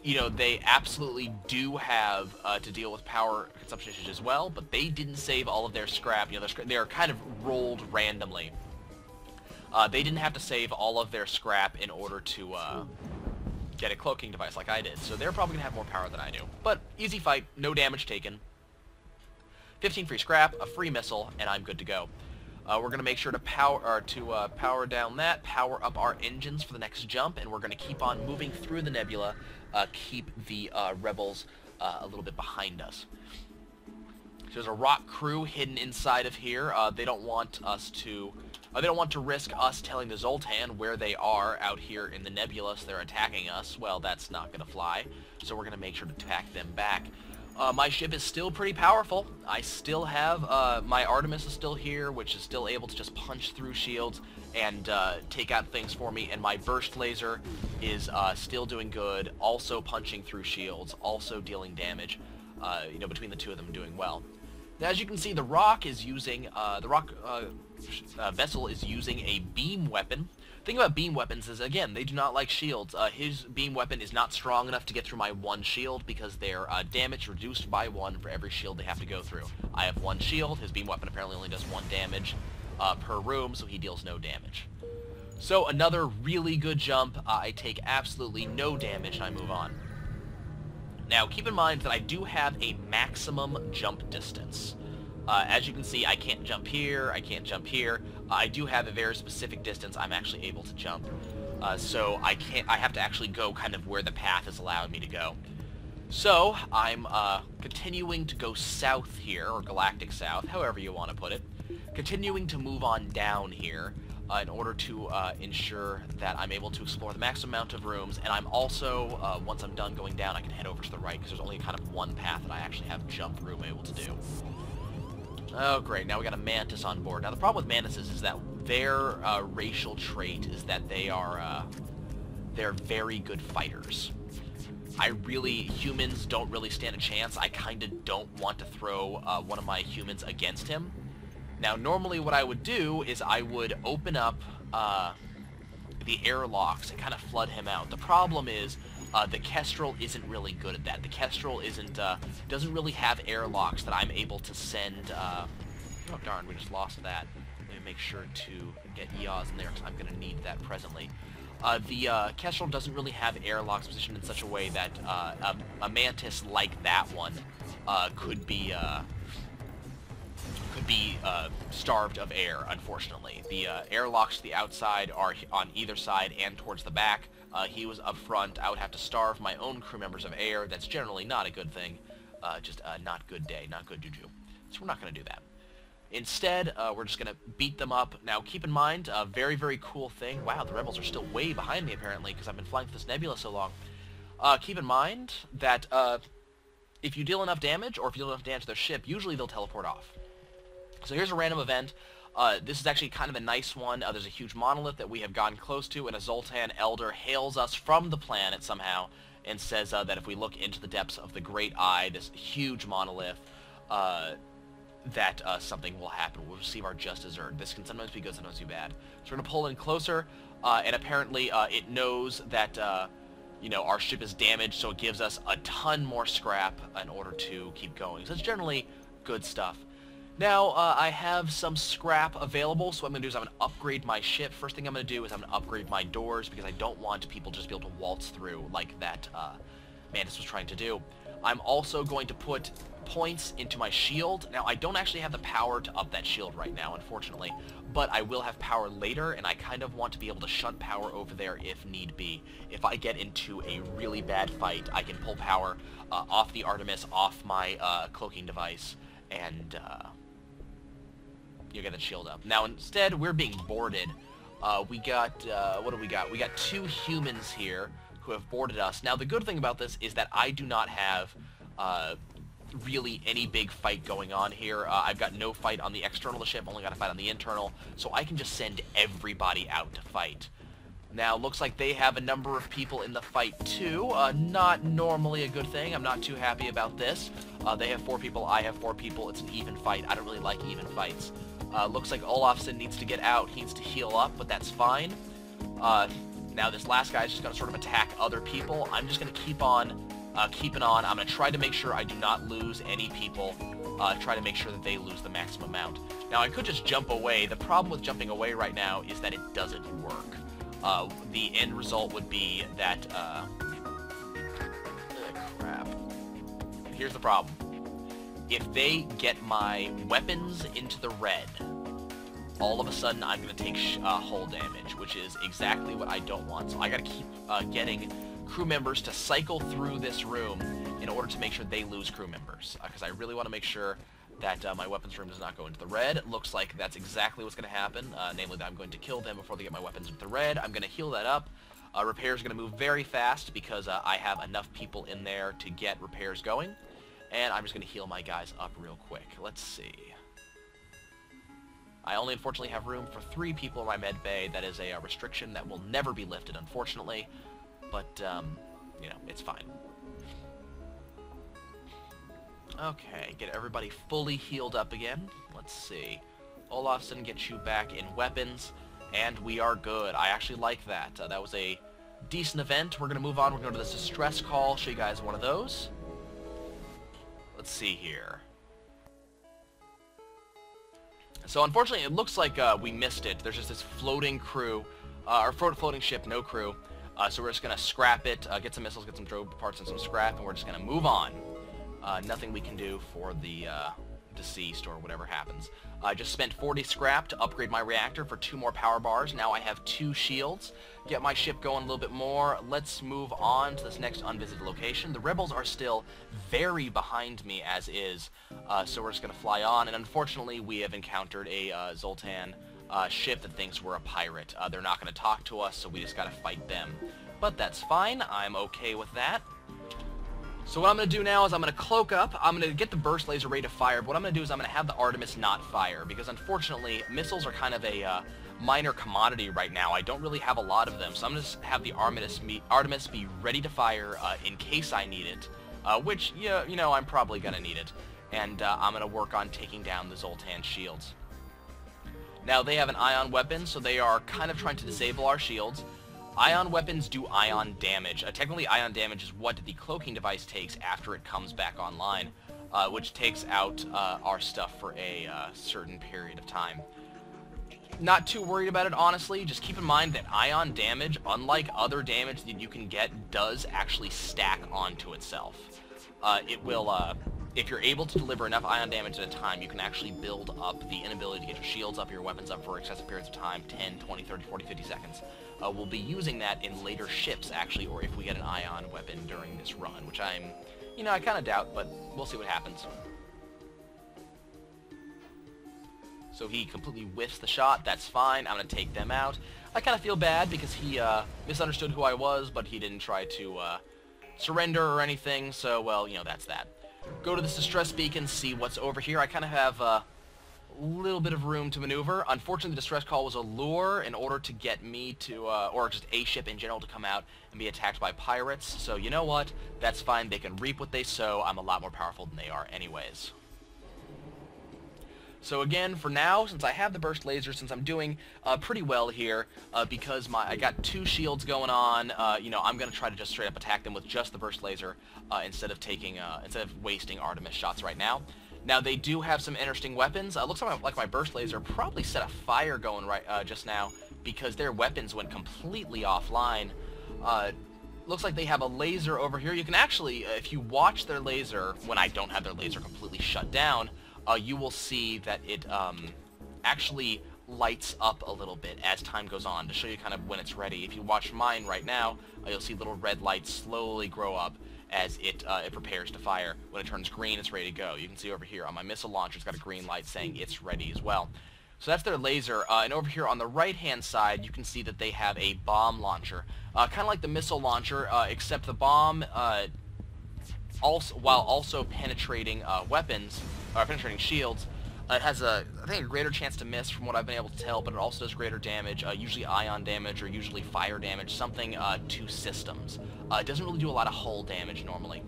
You know, they absolutely do have to deal with power consumption issues as well, but they didn't save all of their scrap. You know, they're kind of rolled randomly. They didn't have to save all of their scrap in order to get a cloaking device like I did, so they're probably going to have more power than I do. But easy fight, no damage taken. 15 free scrap, a free missile, and I'm good to go. We're going to make sure to power down that, power up our engines for the next jump, and we're going to keep on moving through the nebula, keep the rebels a little bit behind us. So there's a rock crew hidden inside of here. They don't want us to... they don't want to risk us telling the Zultan where they are out here in the nebula, so they're attacking us. Well, that's not going to fly, so we're going to make sure to attack them back. My ship is still pretty powerful. I still have, my Artemis is still here, which is still able to just punch through shields and take out things for me, and my burst laser is still doing good, also punching through shields, also dealing damage. You know, between the two of them doing well. Now, as you can see, the Rock is using, vessel is using a beam weapon. The thing about beam weapons is, again, they do not like shields. His beam weapon is not strong enough to get through my one shield because their damage reduced by 1 for every shield they have to go through. I have 1 shield. His beam weapon apparently only does 1 damage per room, so he deals no damage. So another really good jump. I take absolutely no damage and I move on. Now, keep in mind that I do have a maximum jump distance. As you can see, I can't jump here, I can't jump here. I do have a very specific distance I'm actually able to jump. So I have to actually go kind of where the path is allowing me to go. So, I'm continuing to go south here, or galactic south, however you want to put it. Continuing to move on down here. in order to ensure that I'm able to explore the maximum amount of rooms, and I'm also, once I'm done going down, I can head over to the right, because there's only kind of one path that I actually have jump room able to do. Oh, great. Now we got a Mantis on board. Now, the problem with Mantises is that their racial trait is that they're very good fighters. Humans don't really stand a chance. I kind of don't want to throw one of my humans against him. Now, normally what I would do is I would open up the airlocks and kind of flood him out. The problem is the Kestrel isn't really good at that. The Kestrel doesn't really have airlocks that I'm able to send... oh, darn, we just lost that. Let me make sure to get Yaz in there, because I'm going to need that presently. The Kestrel doesn't really have airlocks positioned in such a way that a Mantis like that one could be starved of air, unfortunately. The airlocks to the outside are on either side and towards the back. He was up front. I would have to starve my own crew members of air. That's generally not a good thing. Just not good day, not good juju. So we're not going to do that. Instead, we're just going to beat them up. Now, keep in mind, a very, very cool thing. Wow, the rebels are still way behind me, apparently, because I've been flying through this nebula so long. Keep in mind that if you deal enough damage, or if you deal enough damage to their ship, usually they'll teleport off. So here's a random event. This is actually kind of a nice one. There's a huge monolith that we have gotten close to, and a Zultan Elder hails us from the planet somehow, and says that if we look into the depths of the Great Eye, this huge monolith, that something will happen. We'll receive our just desert. This can sometimes be good, sometimes be bad. So we're going to pull in closer, and apparently it knows that, you know, our ship is damaged, so it gives us a ton more scrap in order to keep going. So it's generally good stuff. Now, I have some scrap available, so what I'm going to do is I'm going to upgrade my ship. First thing I'm going to do is I'm going to upgrade my doors, because I don't want people just be able to waltz through like that Mantis was trying to do. I'm also going to put points into my shield. Now, I don't actually have the power to up that shield right now, unfortunately, but I will have power later, and I kind of want to be able to shunt power over there if need be. If I get into a really bad fight, I can pull power off the Artemis, off my cloaking device, and you get that shield up. Now, instead, we're being boarded. We got, what do we got? We got 2 humans here who have boarded us. Now, the good thing about this is that I do not have really any big fight going on here. I've got no fight on the external of the ship, only got a fight on the internal, so I can just send everybody out to fight. Now, looks like they have a number of people in the fight, too. Not normally a good thing. I'm not too happy about this. They have 4 people, I have 4 people. It's an even fight. I don't really like even fights. Looks like Olafsson needs to get out. He needs to heal up, but that's fine. Now, this last guy is just going to sort of attack other people. I'm just going to keep on keeping on. I'm going to try to make sure I do not lose any people. Try to make sure that they lose the maximum amount. Now, I could just jump away. The problem with jumping away right now is that it doesn't work. The end result would be that, crap. Here's the problem. If they get my weapons into the red, all of a sudden I'm going to take hull damage, which is exactly what I don't want. So I got to keep getting crew members to cycle through this room in order to make sure they lose crew members, because I really want to make sure that my weapons room does not go into the red. It looks like that's exactly what's going to happen, namely that I'm going to kill them before they get my weapons into the red. I'm going to heal that up. Repairs are going to move very fast because I have enough people in there to get repairs going, and I'm just going to heal my guys up real quick. Let's see. I only unfortunately have room for 3 people in my med bay. That is a restriction that will never be lifted, unfortunately, but, you know, it's fine. Okay, get everybody fully healed up again. Let's see. Olafsson gets you back in weapons, and we are good. I actually like that. That was a decent event. We're going to move on. We're going to go to this distress call. Show you guys one of those. Let's see here. So unfortunately, it looks like we missed it. There's just this floating crew, or floating ship, no crew. So we're just going to scrap it, get some missiles, get some droid parts and some scrap, and we're just going to move on. Nothing we can do for the deceased or whatever happens. I just spent 40 scrap to upgrade my reactor for 2 more power bars. Now I have 2 shields. Get my ship going a little bit more. Let's move on to this next unvisited location. The rebels are still very behind me as is, so we're just going to fly on. And unfortunately, we have encountered a Zultan ship that thinks we're a pirate. They're not going to talk to us, so we just got to fight them. But that's fine. I'm okay with that. So what I'm going to do now is I'm going to cloak up, I'm going to get the burst laser ready to fire, but what I'm going to do is I'm going to have the Artemis not fire, because unfortunately, missiles are kind of a minor commodity right now. I don't really have a lot of them, so I'm going to have the Artemis be ready to fire in case I need it, which, yeah, you know, I'm probably going to need it. And I'm going to work on taking down the Zultan shields. Now, they have an ion weapon, so they are kind of trying to disable our shields. Ion weapons do ion damage. Technically, ion damage is what the cloaking device takes after it comes back online, which takes out our stuff for a certain period of time. Not too worried about it, honestly. Just keep in mind that ion damage, unlike other damage that you can get, does actually stack onto itself. It will, if you're able to deliver enough ion damage at a time, you can actually build up the inability to get your shields up, your weapons up for excessive periods of time, 10, 20, 30, 40, 50 seconds. We'll be using that in later ships, actually, or if we get an ion weapon during this run, which I kind of doubt, but we'll see what happens. So he completely whiffs the shot. That's fine. I'm going to take them out. I kind of feel bad because he misunderstood who I was, but he didn't try to surrender or anything, so, well, you know, that's that. Go to this distress beacon, see what's over here. I kind of have a little bit of room to maneuver. Unfortunately, the distress call was a lure in order to get me to, or just a ship in general to come out and be attacked by pirates. So, you know what? That's fine. They can reap what they sow. I'm a lot more powerful than they are anyways. So again, for now, since I have the burst laser, since I'm doing pretty well here, because I got 2 shields going on, you know, I'm gonna try to just straight up attack them with just the burst laser instead of wasting Artemis shots right now. Now they do have some interesting weapons. Looks like my burst laser probably set a fire going right just now because their weapons went completely offline. Looks like they have a laser over here. You can actually, if you watch their laser when I don't have their laser completely shut down, you will see that it actually lights up a little bit as time goes on to show you kind of when it's ready. If you watch mine right now, you'll see little red lights slowly grow up as it prepares to fire. When it turns green, it's ready to go. You can see over here on my missile launcher, it's got a green light saying it's ready as well. So that's their laser, and over here on the right-hand side, you can see that they have a bomb launcher. Kind of like the missile launcher, except the bomb, while also penetrating penetrating shields, it has I think a greater chance to miss from what I've been able to tell, but it also does greater damage, usually ion damage or usually fire damage, something to systems. It doesn't really do a lot of hull damage normally.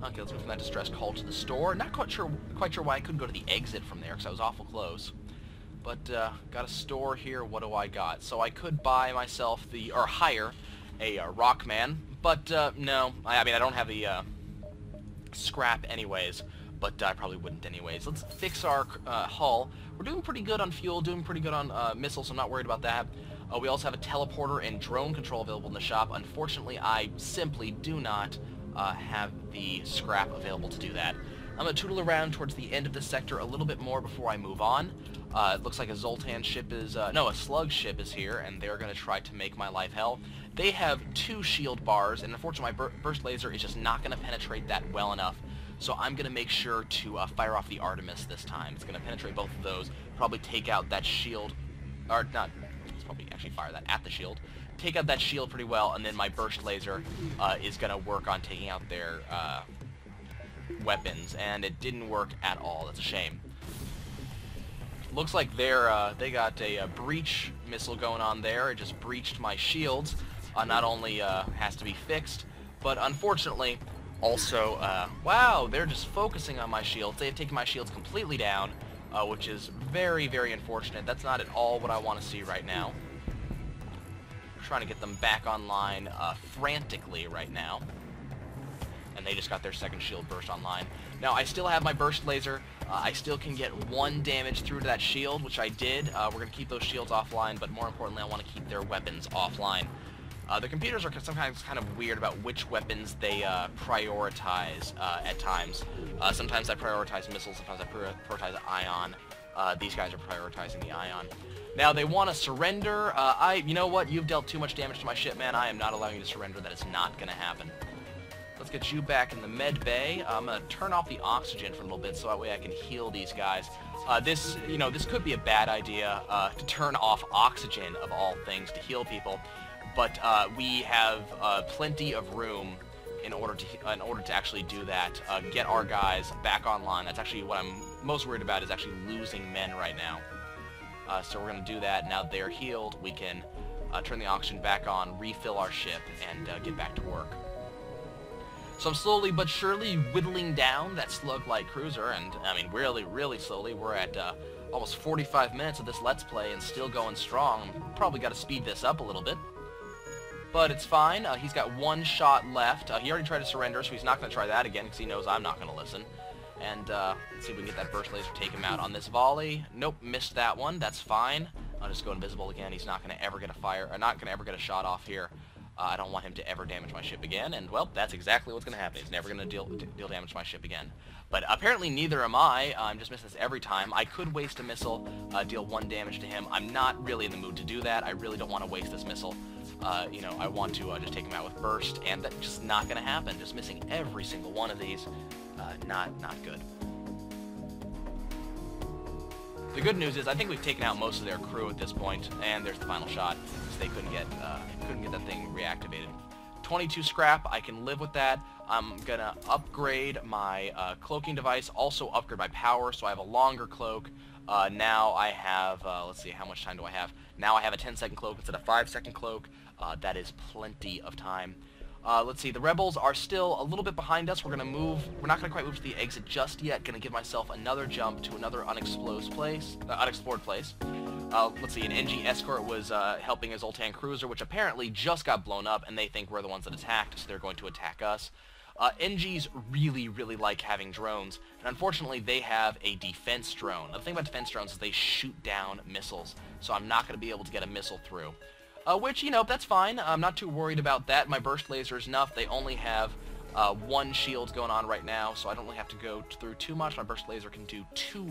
Okay, let's move from that distress call to the store. Not quite sure why I couldn't go to the exit from there, because I was awful close. But, got a store here. What do I got? So I could buy myself or hire a Rockman, but, no. I mean, I don't have the, scrap anyways, but I probably wouldn't anyways. Let's fix our, hull. We're doing pretty good on fuel, doing pretty good on, missiles, so I'm not worried about that. We also have a teleporter and drone control available in the shop. Unfortunately, I simply do not have the scrap available to do that. I'm going to tootle around towards the end of the sector a little bit more before I move on. It looks like a Zultan ship is, no, a slug ship is here, and they're going to try to make my life hell. They have 2 shield bars, and unfortunately my burst laser is just not going to penetrate that well enough. So I'm going to make sure to fire off the Artemis this time. It's going to penetrate both of those, probably take out that shield, or not, let's probably actually fire that at the shield. Take out that shield pretty well, and then my burst laser is going to work on taking out their weapons, and it didn't work at all. That's a shame. Looks like they got a breach missile going on there. It just breached my shields. Not only has to be fixed, but unfortunately also, wow, they're just focusing on my shields. They have taken my shields completely down, which is very, very unfortunate. That's not at all what I want to see right now. Trying to get them back online frantically right now. And they just got their second shield burst online. Now, I still have my burst laser. I still can get 1 damage through to that shield, which I did. We're going to keep those shields offline, but more importantly, I want to keep their weapons offline. The computers are sometimes kind of weird about which weapons they prioritize at times. Sometimes I prioritize missiles, sometimes I prioritize ion. These guys are prioritizing the ion. Now, they want to surrender. You know what? You've dealt too much damage to my ship, man. I am not allowing you to surrender. That is not going to happen. Let's get you back in the med bay. I'm going to turn off the oxygen for a little bit so that way I can heal these guys. This could be a bad idea to turn off oxygen, of all things, to heal people. But we have plenty of room in order to actually do that. Get our guys back online. That's actually what I'm most worried about, is actually losing men right now. So we're going to do that. Now that they're healed, we can turn the oxygen back on, refill our ship, and get back to work. So I'm slowly but surely whittling down that slug-like cruiser, and I mean really, really slowly. We're at almost 45 minutes of this Let's Play and still going strong. Probably got to speed this up a little bit. But it's fine. He's got one shot left. He already tried to surrender, so he's not going to try that again because he knows I'm not going to listen. And let's see if we can get that burst laser, take him out on this volley. Nope, missed that one. That's fine. I'll just go invisible again. He's not going to ever get a fire, or not going to ever get a shot off here. I don't want him to ever damage my ship again, and well, that's exactly what's going to happen. He's never going to deal damage to my ship again. But apparently neither am I. I'm just missing this every time. I could waste a missile, deal 1 damage to him. I'm not really in the mood to do that. I really don't want to waste this missile. I want to just take him out with burst, and that's just not going to happen. Just missing every single one of these. Not good. The good news is I think we've taken out most of their crew at this point, and there's the final shot, because they couldn't get that thing reactivated. 22 scrap, I can live with that. I'm gonna upgrade my cloaking device, also upgrade my power, so I have a longer cloak. Now I have, let's see, how much time do I have? Now I have a 10-second cloak instead of 5-second cloak. That is plenty of time. Let's see, the rebels are still a little bit behind us. We're not going to quite move to the exit just yet. Going to give myself another jump to another unexplored place. Let's see, an NG escort was helping a Zultan cruiser, which apparently just got blown up, and they think we're the ones that attacked, so they're going to attack us. NGs really, really like having drones, and unfortunately they have a defense drone. Now, the thing about defense drones is they shoot down missiles, so I'm not going to be able to get a missile through. Which, that's fine. I'm not too worried about that. My burst laser is enough. They only have 1 shield going on right now, so I don't really have to go through too much. My burst laser can do 2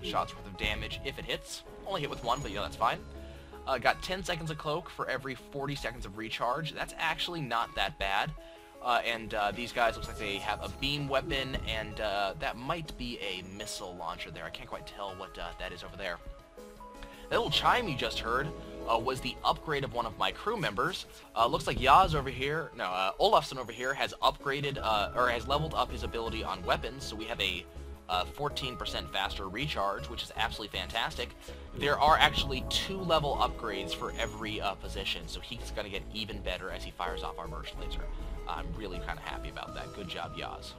shots worth of damage if it hits. Only hit with 1, but that's fine. Got 10 seconds of cloak for every 40 seconds of recharge. That's actually not that bad. These guys looks like they have a beam weapon, and that might be a missile launcher there. I can't quite tell what that is over there. That little chime you just heard was the upgrade of one of my crew members. Looks like Olafsson over here has upgraded, or has leveled up his ability on weapons, so we have a 14% faster recharge, which is absolutely fantastic. There are actually 2 level upgrades for every position, so he's going to get even better as he fires off our burst laser. I'm really kind of happy about that. Good job, Yaz.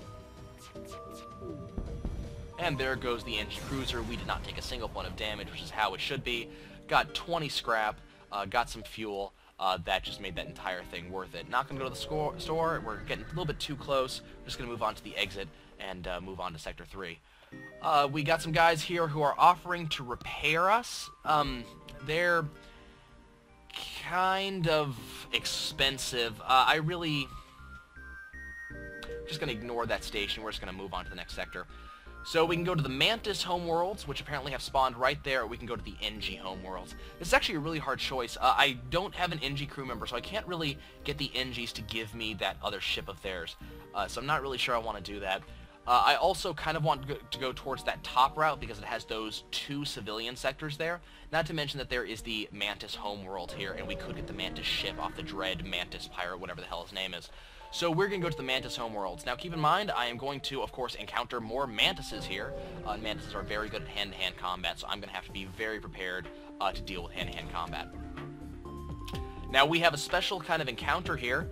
And there goes the NG cruiser. We did not take a single point of damage, which is how it should be. Got 20 scrap, got some fuel. That just made that entire thing worth it. Not going to go to the store. We're getting a little bit too close. We're just going to move on to the exit and move on to Sector 3. We got some guys here who are offering to repair us. They're kind of expensive. Just going to ignore that station. We're just going to move on to the next sector. So we can go to the Mantis homeworlds, which apparently have spawned right there, or we can go to the NG homeworlds. This is actually a really hard choice. I don't have an NG crew member, so I can't really get the NGs to give me that other ship of theirs. So I'm not really sure I want to do that. I also kind of want to go towards that top route because it has those 2 civilian sectors there. Not to mention that there is the Mantis homeworld here, and we could get the Mantis ship off the Dread Mantis Pirate, whatever the hell his name is. So we're going to go to the Mantis homeworlds. Now keep in mind, I am going to, of course, encounter more Mantises here. Mantises are very good at hand-to-hand combat, so I'm going to have to be very prepared to deal with hand-to-hand combat. Now we have a special kind of encounter here.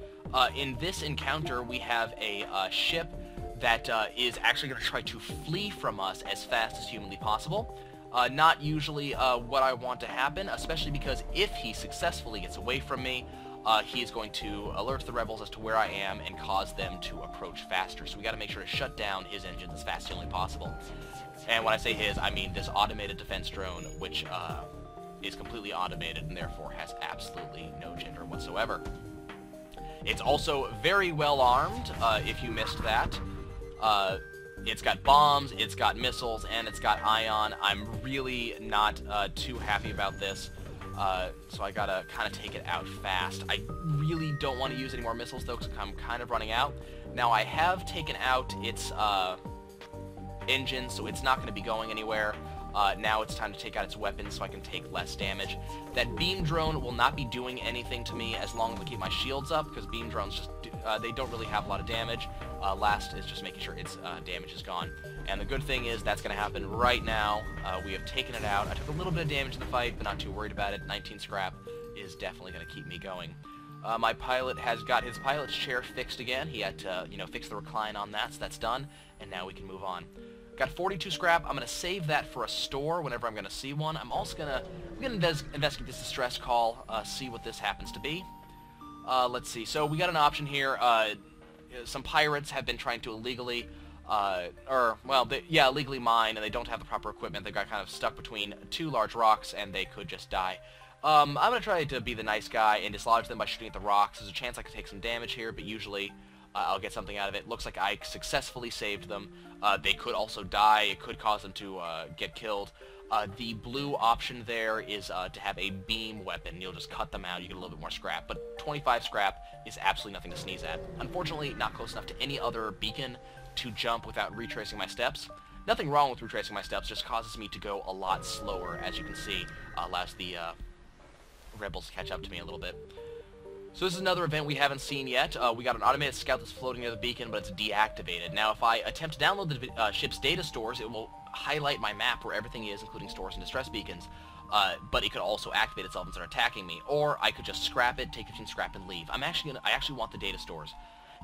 In this encounter, we have a ship that is actually going to try to flee from us as fast as humanly possible. Not usually what I want to happen, especially because if he successfully gets away from me, he is going to alert the rebels as to where I am and cause them to approach faster. So we got to make sure to shut down his engines as fast as humanly possible. And when I say his, I mean this automated defense drone, which is completely automated and therefore has absolutely no gender whatsoever. It's also very well armed, if you missed that. It's got bombs, it's got missiles, and it's got ion. I'm really not too happy about this. So I gotta kind of take it out fast. I really don't want to use any more missiles though, because I'm kind of running out. Now I have taken out its engine, so it's not going to be going anywhere. Now it's time to take out its weapons so I can take less damage. That beam drone will not be doing anything to me as long as I keep my shields up, because beam drones just they don't really have a lot of damage. Last is just making sure its damage is gone. And the good thing is that's going to happen right now. We have taken it out. I took a little bit of damage in the fight, but not too worried about it. 19 scrap is definitely going to keep me going. My pilot has got his pilot's chair fixed again. He had to, fix the recline on that, so that's done. And now we can move on. Got 42 scrap. I'm going to save that for a store whenever I'm going to see one. I'm also going to investigate this distress call, see what this happens to be. Let's see. So we got an option here. Some pirates have been trying to illegally, illegally mine, and they don't have the proper equipment. They got kind of stuck between two large rocks, and they could just die. I'm going to try to be the nice guy and dislodge them by shooting at the rocks. There's a chance I could take some damage here, but usually I'll get something out of it. Looks like I successfully saved them. They could also die. It could cause them to get killed. The blue option there is to have a beam weapon. You'll just cut them out. You get a little bit more scrap. But 25 scrap is absolutely nothing to sneeze at. Unfortunately, not close enough to any other beacon to jump without retracing my steps. Nothing wrong with retracing my steps, just causes me to go a lot slower, as you can see, allows the rebels catch up to me a little bit. So this is another event we haven't seen yet. We got an automated scout that's floating near the beacon, but it's deactivated. Now, if I attempt to download the ship's data stores, it will highlight my map where everything is, including stores and distress beacons. But it could also activate itself and start attacking me. Or I could just scrap it, take 15 scrap, and leave. I actually want the data stores.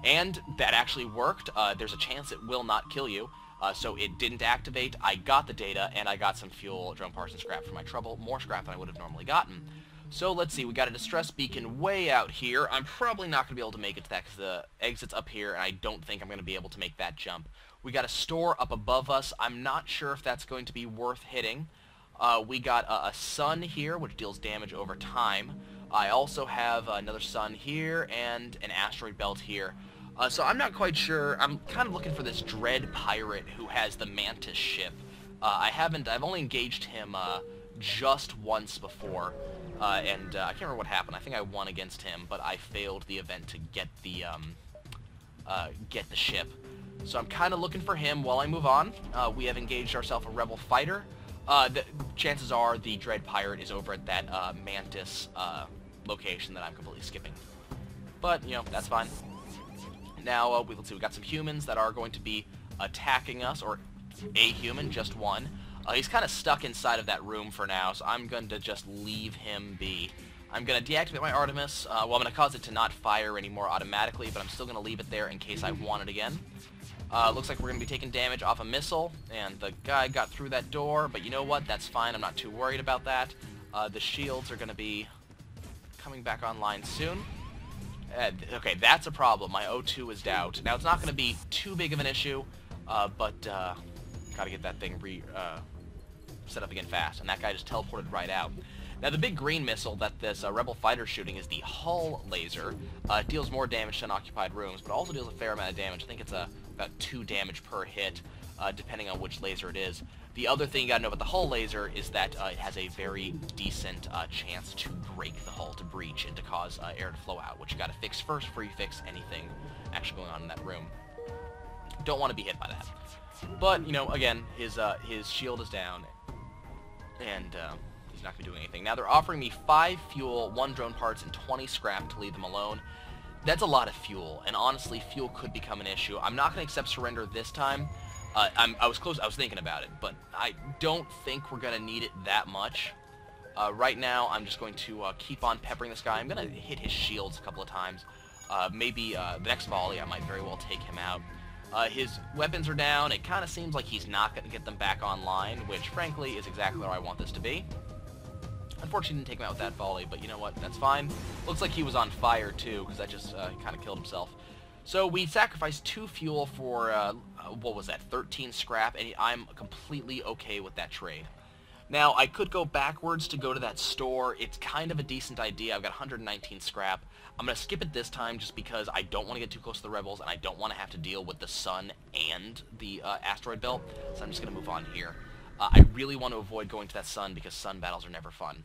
And that actually worked. There's a chance it will not kill you. So it didn't activate. I got the data, and I got some fuel, drone parts, and scrap for my trouble. More scrap than I would have normally gotten. So let's see, we got a distress beacon way out here. I'm probably not going to be able to make it to that because the exit's up here, and I don't think I'm going to be able to make that jump. We got a store up above us. I'm not sure if that's going to be worth hitting. We got a sun here, which deals damage over time. I also have another sun here and an asteroid belt here. So I'm not quite sure. I'm kind of looking for this dread pirate who has the Mantis ship. I've only engaged him just once before. I can't remember what happened. I think I won against him, but I failed the event to get the ship. So I'm kind of looking for him while I move on. We have engaged ourselves a rebel fighter. The chances are the dread pirate is over at that Mantis location that I'm completely skipping. But, that's fine. Now, let's see, we got some humans that are going to be attacking us, or a human, just one. He's kind of stuck inside of that room for now, so I'm going to just leave him be. I'm going to deactivate my Artemis. I'm going to cause it to not fire anymore automatically, but I'm still going to leave it there in case I want it again. Looks like we're going to be taking damage off a missile, and the guy got through that door, but you know what? That's fine. I'm not too worried about that. The shields are going to be coming back online soon. Okay, that's a problem. My O2 is out. Now, it's not going to be too big of an issue, but got to get that thing set up again fast, and that guy just teleported right out. Now, the big green missile that this rebel fighter is shooting is the hull laser. It deals more damage to unoccupied rooms, but also deals a fair amount of damage. I think it's about 2 damage per hit, depending on which laser it is. The other thing you gotta know about the hull laser is that it has a very decent chance to break the hull, to breach, and to cause air to flow out, which you gotta fix first before you fix anything actually going on in that room. Don't want to be hit by that. But, again, his shield is down, and he's not going to be doing anything. Now, they're offering me 5 fuel, 1 drone parts, and 20 scrap to leave them alone. That's a lot of fuel, and honestly, fuel could become an issue. I'm not going to accept surrender this time. I was thinking about it, but I don't think we're going to need it that much. Right now, I'm just going to keep on peppering this guy. I'm going to hit his shields a couple of times. Maybe the next volley, I might very well take him out. His weapons are down. It kind of seems like he's not going to get them back online, which, frankly, is exactly where I want this to be. Unfortunately, didn't take him out with that volley, but you know what? That's fine. Looks like he was on fire, too, because that just kind of killed himself. So we sacrificed 2 fuel for, what was that, 13 scrap, and I'm completely okay with that trade. Now, I could go backwards to go to that store. It's kind of a decent idea. I've got 119 scrap. I'm going to skip it this time just because I don't want to get too close to the rebels, and I don't want to have to deal with the sun and the asteroid belt, so I'm just going to move on here. I really want to avoid going to that sun because sun battles are never fun.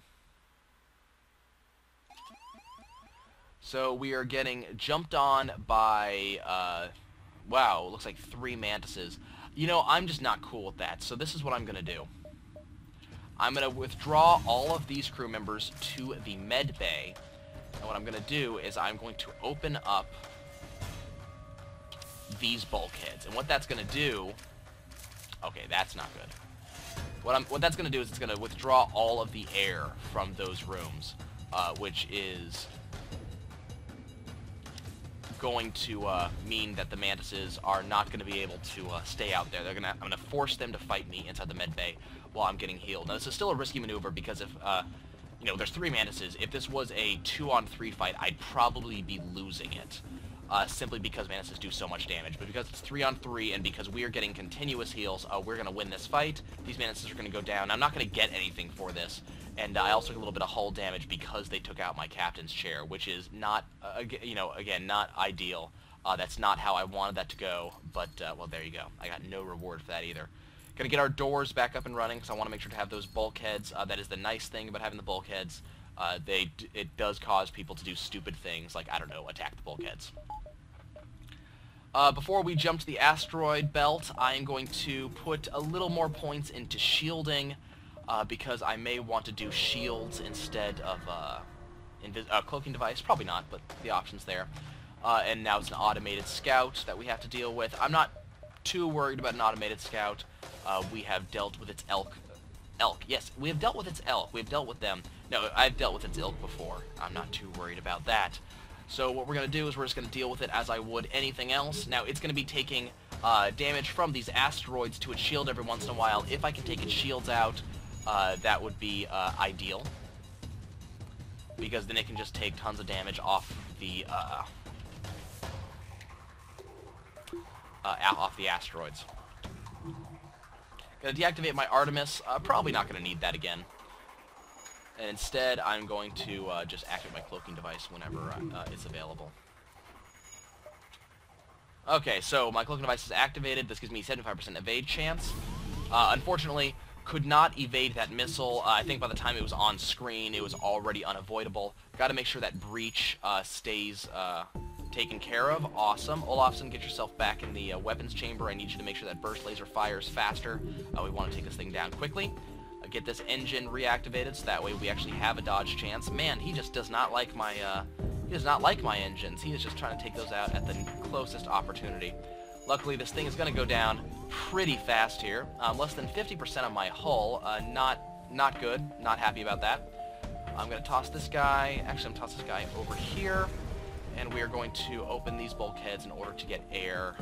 So we are getting jumped on by wow, it looks like 3 Mantises. You know, I'm just not cool with that, so this is what I'm going to do. I'm going to withdraw all of these crew members to the med bay, and what I'm going to do is I'm going to open up these bulkheads. And what that's going to do... Okay, that's not good. What that's going to do is it's going to withdraw all of the air from those rooms, which is going to mean that the Mantises are not going to be able to stay out there. I'm going to force them to fight me inside the med bay while I'm getting healed. Now, this is still a risky maneuver because if, you know, there's 3 Mantises. If this was a 2-on-3 fight, I'd probably be losing it. Simply because Mantises do so much damage. But because it's 3-on-3 and because we are getting continuous heals, we're going to win this fight. These Mantises are going to go down. I'm not going to get anything for this. And I also get a little bit of hull damage because they took out my captain's chair, which is not, you know, again, not ideal. That's not how I wanted that to go. But, well, there you go. I got no reward for that either. Going to get our doors back up and running because I want to make sure to have those bulkheads. That is the nice thing about having the bulkheads. It does cause people to do stupid things like, I don't know, attack the bulkheads. Before we jump to the asteroid belt, I am going to put a little more points into shielding, because I may want to do shields instead of cloaking device. Probably not, but the option's there. And now it's an automated scout that we have to deal with. I'm not too worried about an automated scout. We have dealt with its elk. Yes, we have dealt with its elk. We've dealt with them. No, I've dealt with its ilk before. I'm not too worried about that. So what we're going to do is we're just going to deal with it as I would anything else. Now, it's going to be taking damage from these asteroids to its shield every once in a while. If I can take its shields out, that would be ideal. Because then it can just take tons of damage off the asteroids. Going to deactivate my Artemis. Probably not going to need that again. And instead, I'm going to just activate my cloaking device whenever it's available. Okay, so my cloaking device is activated. This gives me 75% evade chance. Unfortunately, could not evade that missile. I think by the time it was on screen, it was already unavoidable. Got to make sure that breach stays taken care of. Awesome. Olafson, get yourself back in the weapons chamber. I need you to make sure that burst laser fires faster. We want to take this thing down quickly. Get this engine reactivated, so that way we actually have a dodge chance. Man, he just does not like my, engines. He is just trying to take those out at the closest opportunity. Luckily, this thing is going to go down pretty fast here. Less than 50% of my hull. Not good. Not happy about that. I'm going to toss this guy. Actually, I'm going to toss this guy over here. And we are going to open these bulkheads in order to get air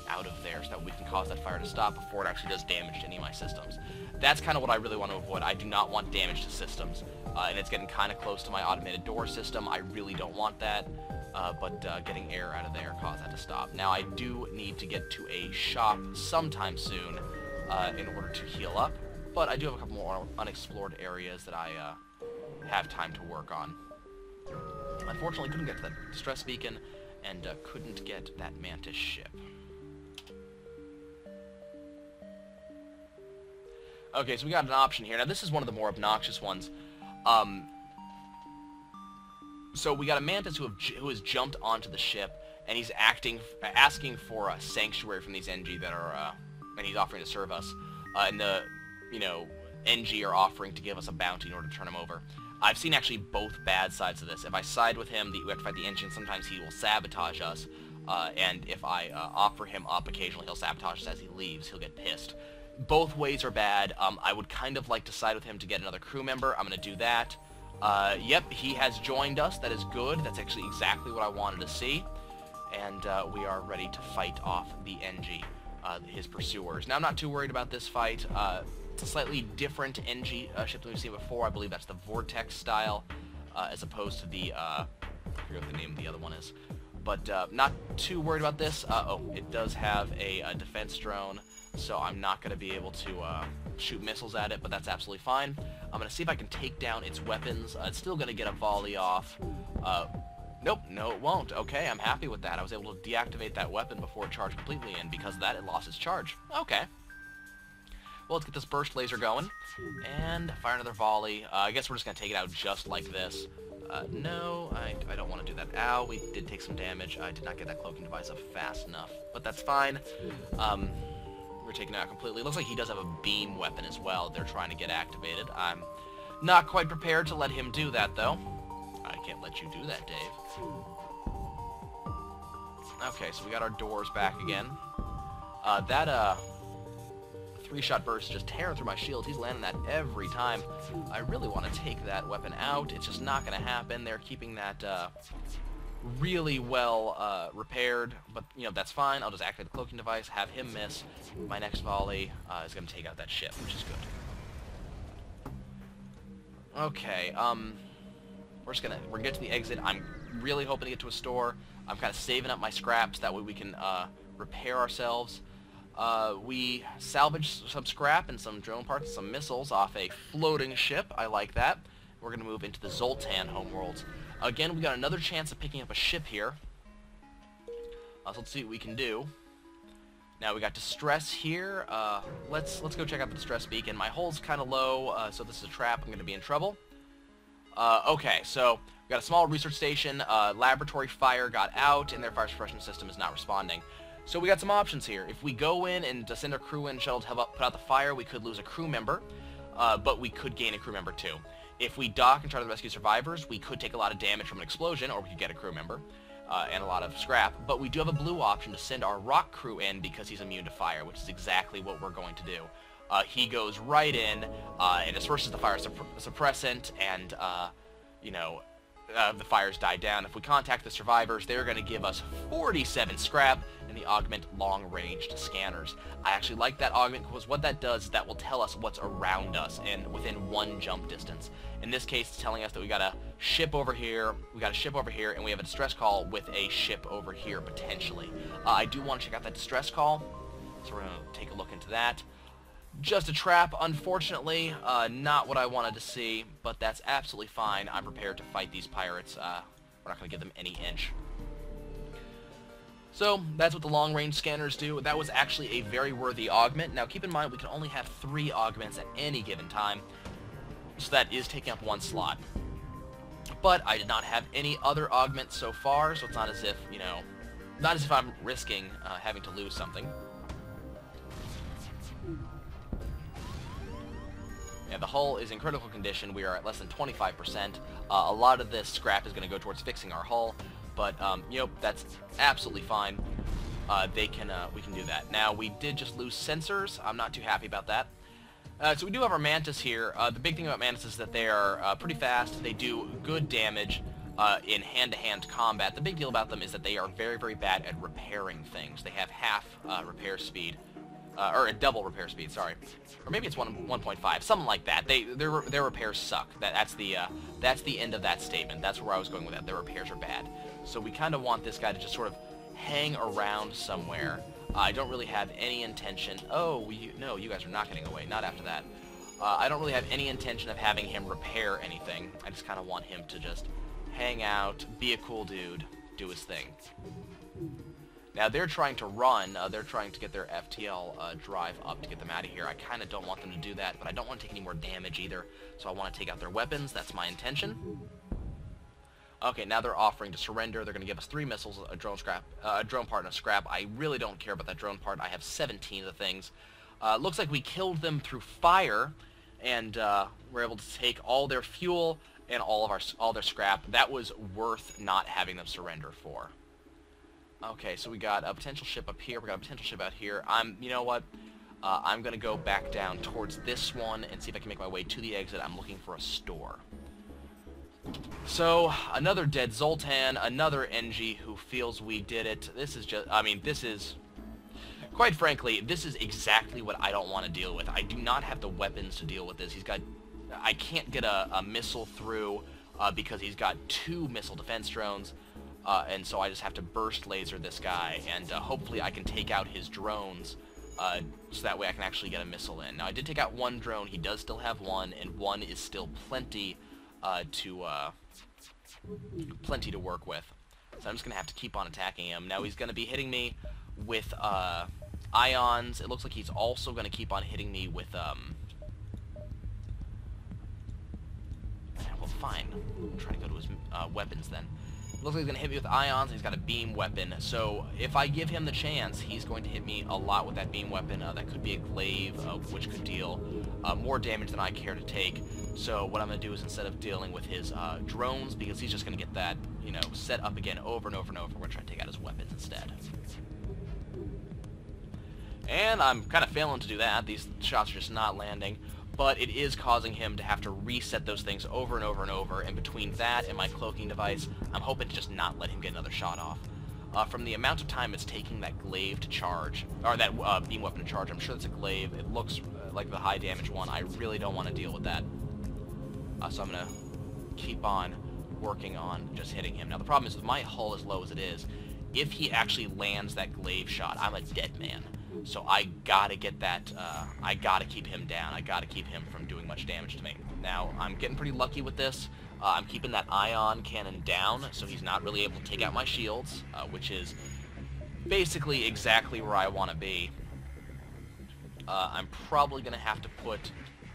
out of there so that we can cause that fire to stop before it actually does damage to any of my systems. That's kind of what I really want to avoid. I do not want damage to systems. And it's getting kind of close to my automated door system. I really don't want that. But getting air out of there cause that to stop. Now, I do need to get to a shop sometime soon in order to heal up. But I do have a couple more unexplored areas that I have time to work on. Unfortunately, couldn't get to that distress beacon, and couldn't get that Mantis ship. Okay, so we got an option here. Now, this is one of the more obnoxious ones. So we got a Mantis who has jumped onto the ship, and he's asking for a sanctuary from these NG that are, and he's offering to serve us. And the, you know, NG are offering to give us a bounty in order to turn him over. I've seen actually both bad sides of this. If I side with him, we have to fight the engine. Sometimes he will sabotage us. And if I offer him up, occasionally he'll sabotage us as he leaves. He'll get pissed. Both ways are bad. I would kind of like to side with him to get another crew member. I'm going to do that. Yep, he has joined us. That is good. That's actually exactly what I wanted to see. And we are ready to fight off the NG, his pursuers. Now, I'm not too worried about this fight. It's a slightly different NG ship than we've seen before. I believe that's the Vortex style, as opposed to the, I forget what the name of the other one is. But not too worried about this. Oh, it does have a defense drone, so I'm not going to be able to shoot missiles at it, but that's absolutely fine. I'm going to see if I can take down its weapons. It's still going to get a volley off. Nope, no it won't. Okay, I'm happy with that. I was able to deactivate that weapon before it charged completely, and because of that, it lost its charge. Okay. Well, let's get this burst laser going, and fire another volley. I guess we're just going to take it out just like this. No, I don't want to do that. Ow, we did take some damage. I did not get that cloaking device up fast enough, but that's fine. We're taking it out completely. Looks like he does have a beam weapon as well. They're trying to get activated. I'm not quite prepared to let him do that, though. I can't let you do that, Dave. Okay, so we got our doors back again. That 3-shot burst is just tearing through my shield. He's landing that every time. I really want to take that weapon out. It's just not going to happen. They're keeping that really well repaired, but you know, that's fine. I'll just activate the cloaking device, have him miss. My next volley is going to take out that ship, which is good. Okay, we're gonna get to the exit. I'm really hoping to get to a store. I'm kind of saving up my scraps, that way we can repair ourselves. We salvaged some scrap and some drone parts, some missiles off a floating ship. I like that. We're going to move into the Zultan homeworld. Again, we got another chance of picking up a ship here. So let's see what we can do. Now we got distress here. Let's go check out the distress beacon. My hull's kind of low, so this is a trap. I'm going to be in trouble. Okay, so we got a small research station. Laboratory fire got out, and their fire suppression system is not responding. So we got some options here. If we go in and send our crew in shuttle to help put out the fire, we could lose a crew member, but we could gain a crew member too. If we dock and try to rescue survivors, we could take a lot of damage from an explosion, or we could get a crew member and a lot of scrap. But we do have a blue option to send our rock crew in because he's immune to fire, which is exactly what we're going to do. He goes right in and disperses the fire suppressant, and you know, the fires die down. If we contact the survivors, they're going to give us 47 scrap and the augment long-ranged scanners. I actually like that augment because what that does is that will tell us what's around us and within 1 jump distance. In this case, it's telling us that we got a ship over here, and we have a distress call with a ship over here, potentially. I do want to check out that distress call, so we're going to take a look into that. Just a trap, unfortunately. Not what I wanted to see, but that's absolutely fine. I'm prepared to fight these pirates. We're not going to give them any inch. So, that's what the long-range scanners do. That was actually a very worthy augment. Now, keep in mind, we can only have 3 augments at any given time, so that is taking up 1 slot. But I did not have any other augments so far, so it's not as if, you know, not as if I'm risking having to lose something. Yeah, the hull is in critical condition. We are at less than 25%. A lot of this scrap is going to go towards fixing our hull, but you know, that's absolutely fine. We can do that. Now, we did just lose sensors. I'm not too happy about that. So we do have our Mantis here. The big thing about Mantis is that they are pretty fast. They do good damage in hand-to-hand combat. The big deal about them is that they are very, very bad at repairing things. They have half repair speed. Or a double repair speed, sorry. Or maybe it's 1.5, something like that. Their repairs suck. That's the end of that statement. That's where I was going with that. Their repairs are bad. So we kind of want this guy to just sort of hang around somewhere. I don't really have any intention... Oh, no, you guys are not getting away. Not after that. I don't really have any intention of having him repair anything. I just kind of want him to just hang out, be a cool dude, do his thing. Now, they're trying to run. They're trying to get their FTL drive up to get them out of here. I kind of don't want them to do that, but I don't want to take any more damage either, so I want to take out their weapons. That's my intention. Okay, now they're offering to surrender. They're going to give us 3 missiles, a drone part, and a scrap. I really don't care about that drone part. I have 17 of the things. Looks like we killed them through fire, and we're able to take all their fuel and all their scrap. That was worth not having them surrender for. Okay, so we got a potential ship up here. We got a potential ship out here. You know what? I'm gonna go back down towards this one and see if I can make my way to the exit. I'm looking for a store. So, another dead Zultan, another NG who feels we did it. This is just, I mean, this is, quite frankly, this is exactly what I don't want to deal with. I do not have the weapons to deal with this. I can't get a missile through because he's got 2 missile defense drones. And so I just have to burst laser this guy, and hopefully I can take out his drones, so that way I can actually get a missile in. Now, I did take out 1 drone. He does still have 1, and 1 is still plenty to work with. So I'm just going to have to keep on attacking him. Now, he's going to be hitting me with ions. It looks like he's also going to keep on hitting me with... Well, fine. I'm trying to go to his weapons then. Looks like he's going to hit me with ions. He's got a beam weapon. So if I give him the chance, he's going to hit me a lot with that beam weapon. That could be a glaive, which could deal more damage than I care to take. So what I'm going to do is, instead of dealing with his drones, because he's just going to get that, you know, set up again over and over and over, we're going to try to take out his weapons instead. And I'm kind of failing to do that. These shots are just not landing. But it is causing him to have to reset those things over and over and over, and between that and my cloaking device, I'm hoping to just not let him get another shot off. From the amount of time it's taking that glaive to charge, or that beam weapon to charge, I'm sure that's a glaive. It looks like the high damage one. I really don't want to deal with that. So I'm going to keep on working on just hitting him. Now the problem is, with my hull as low as it is, if he actually lands that glaive shot, I'm a dead man. So I gotta get that, I gotta keep him down. I gotta keep him from doing much damage to me. Now, I'm getting pretty lucky with this. I'm keeping that ion cannon down, so he's not really able to take out my shields, which is basically exactly where I want to be. I'm probably gonna have to put,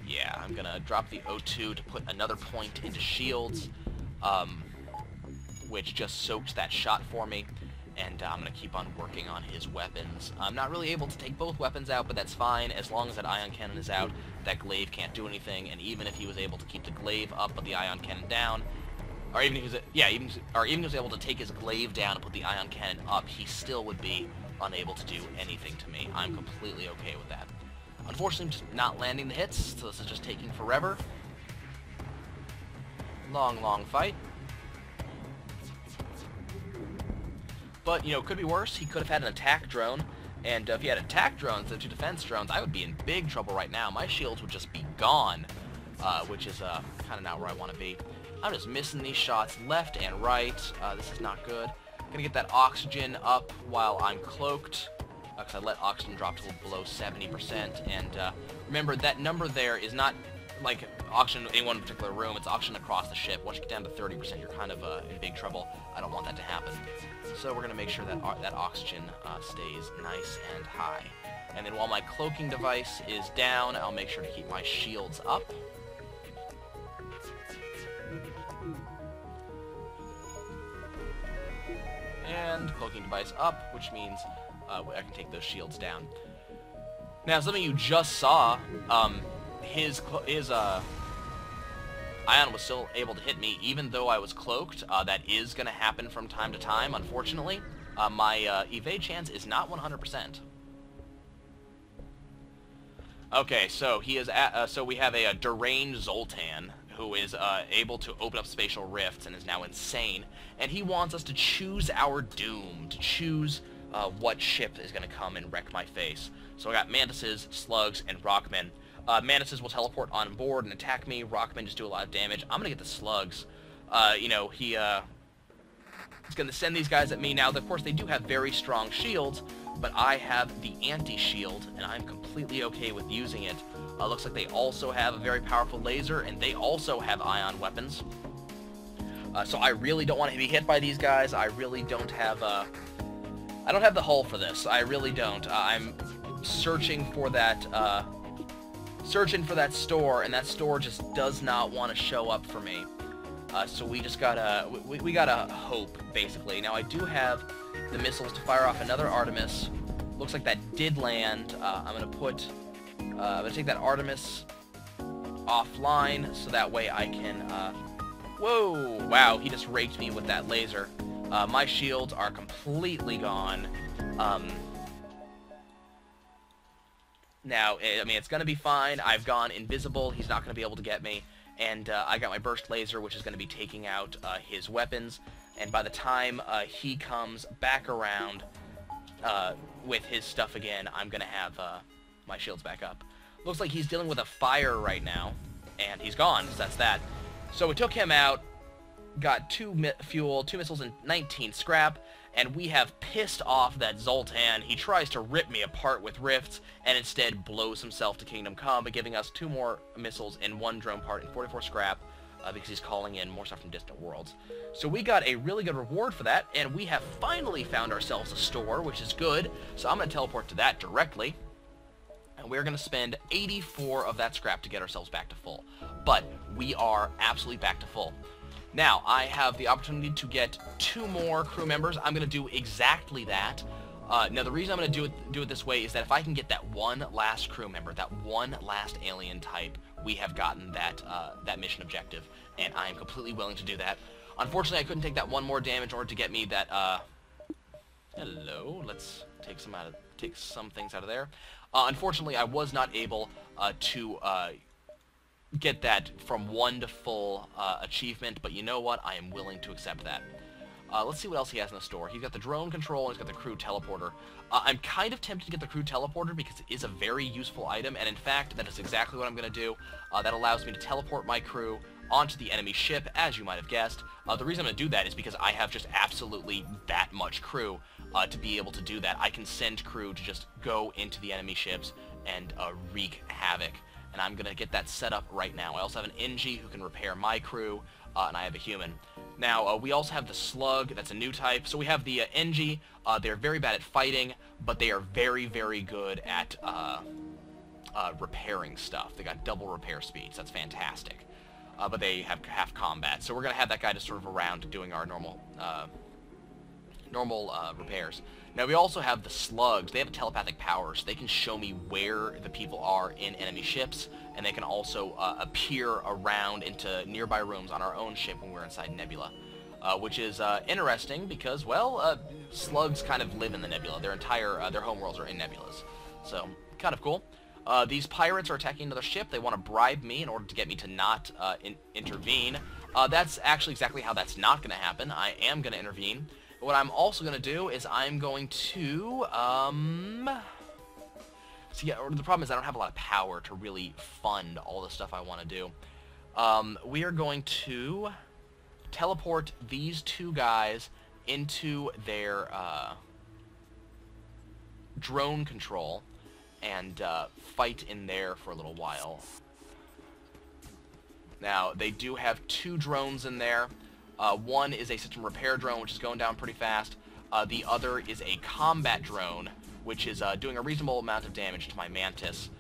yeah, I'm gonna drop the O2 to put another point into shields, which just soaked that shot for me. And I'm going to keep on working on his weapons. I'm not really able to take both weapons out, but that's fine. As long as that ion cannon is out, that glaive can't do anything. And even if he was able to keep the glaive up but the ion cannon down, or even if he was, even if he was able to take his glaive down and put the ion cannon up, he still would be unable to do anything to me. I'm completely okay with that. Unfortunately, I'm just not landing the hits, so this is just taking forever. Long fight. But, you know, could be worse. He could have had an attack drone, and if he had attack drones instead of 2 defense drones, I would be in big trouble right now. My shields would just be gone, which is kind of not where I want to be. I'm just missing these shots left and right. This is not good. I'm gonna get that oxygen up while I'm cloaked, because I let oxygen drop to below 70%, and remember, that number there is not like oxygen in one particular room, it's oxygen across the ship. Once you get down to 30%, you're kind of in big trouble. I don't want that to happen. So we're going to make sure that that oxygen stays nice and high. And then while my cloaking device is down, I'll make sure to keep my shields up. And cloaking device up, which means I can take those shields down. Now, something you just saw, his ion was still able to hit me, even though I was cloaked. That is going to happen from time to time, unfortunately. My evade chance is not 100%. Okay, so he is so we have a deranged Zultan who is able to open up spatial rifts and is now insane, and he wants us to choose our doom, to choose what ship is going to come and wreck my face. So I got Mantises, Slugs, and Rockmen. Mantises will teleport on board and attack me. Rockmen just do a lot of damage. I'm going to get the Slugs. You know, he's going to send these guys at me. Now, of course, they do have very strong shields, but I have the anti-shield, and I'm completely okay with using it. Looks like they also have a very powerful laser, and they also have ion weapons. So I really don't want to be hit by these guys. I really don't have I don't have the hull for this. I really don't. I'm searching for that store, and that store just does not want to show up for me. So we just gotta we gotta hope, basically. Now I do have the missiles to fire off another Artemis. Looks like that did land. I'm gonna take that Artemis offline so that way I can. Whoa! Wow! He just raked me with that laser. My shields are completely gone. Now, I mean, it's going to be fine. I've gone invisible. He's not going to be able to get me. And I got my burst laser, which is going to be taking out his weapons. And by the time he comes back around with his stuff again, I'm going to have my shields back up. Looks like he's dealing with a fire right now. And he's gone, so that's that. So we took him out, got 2 fuel, 2 missiles, and 19 scrap. And we have pissed off that Zultan. He tries to rip me apart with rifts, and instead blows himself to Kingdom Come, giving us 2 more missiles and 1 drone part and 44 scrap, because he's calling in more stuff from distant worlds. So we got a really good reward for that, and we have finally found ourselves a store, which is good. So I'm going to teleport to that directly, and we're going to spend 84 of that scrap to get ourselves back to full. But we are absolutely back to full. Now, I have the opportunity to get 2 more crew members. I'm going to do exactly that. Now, the reason I'm going to do it this way is that if I can get that one last crew member, that one last alien type, we have gotten that that mission objective, and I am completely willing to do that. Unfortunately, I couldn't take that 1 more damage in order to get me that. Hello. Let's take some things out of there. Unfortunately, I was not able to get that from 1 to full achievement, but you know what? I am willing to accept that. Let's see what else he has in the store. He's got the drone control, and he's got the crew teleporter. I'm kind of tempted to get the crew teleporter because it is a very useful item, and in fact, that is exactly what I'm going to do. That allows me to teleport my crew onto the enemy ship, as you might have guessed. The reason I'm going to do that is because I have just absolutely that much crew to be able to do that. I can send crew to just go into the enemy ships and wreak havoc, and I'm going to get that set up right now. I also have an NG who can repair my crew, and I have a human. Now, we also have the Slug. That's a new type. So we have the NG. They're very bad at fighting, but they are very, very good at repairing stuff. They got double repair speeds. That's fantastic. But they have half combat. So we're going to have that guy just sort of around doing our normal repairs. Now, we also have the Slugs. They have a telepathic power, so they can show me where the people are in enemy ships, and they can also appear around into nearby rooms on our own ship when we're inside Nebula, which is interesting because, well, Slugs kind of live in the Nebula. Their entire their homeworlds are in Nebulas, so kind of cool. These pirates are attacking another ship. They want to bribe me in order to get me to not intervene. That's actually exactly how that's not going to happen. I am going to intervene. What I'm also going to do is I'm going to, see, yeah, the problem is I don't have a lot of power to really fund all the stuff I want to do. We are going to teleport these 2 guys into their drone control and fight in there for a little while. Now, they do have 2 drones in there. One is a system repair drone, which is going down pretty fast. The other is a combat drone, which is doing a reasonable amount of damage to my Mantis.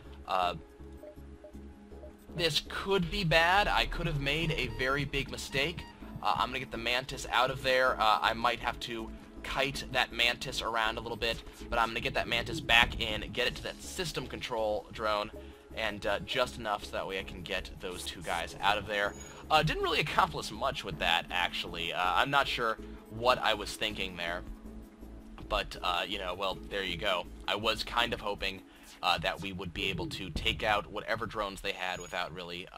This could be bad. I could have made a very big mistake. I'm going to get the Mantis out of there. I might have to kite that Mantis around a little bit, but I'm going to get that Mantis back in, get it to that system control drone, and just enough so that way I can get those 2 guys out of there. Didn't really accomplish much with that, actually. I'm not sure what I was thinking there, but, you know, well, there you go. I was kind of hoping that we would be able to take out whatever drones they had without really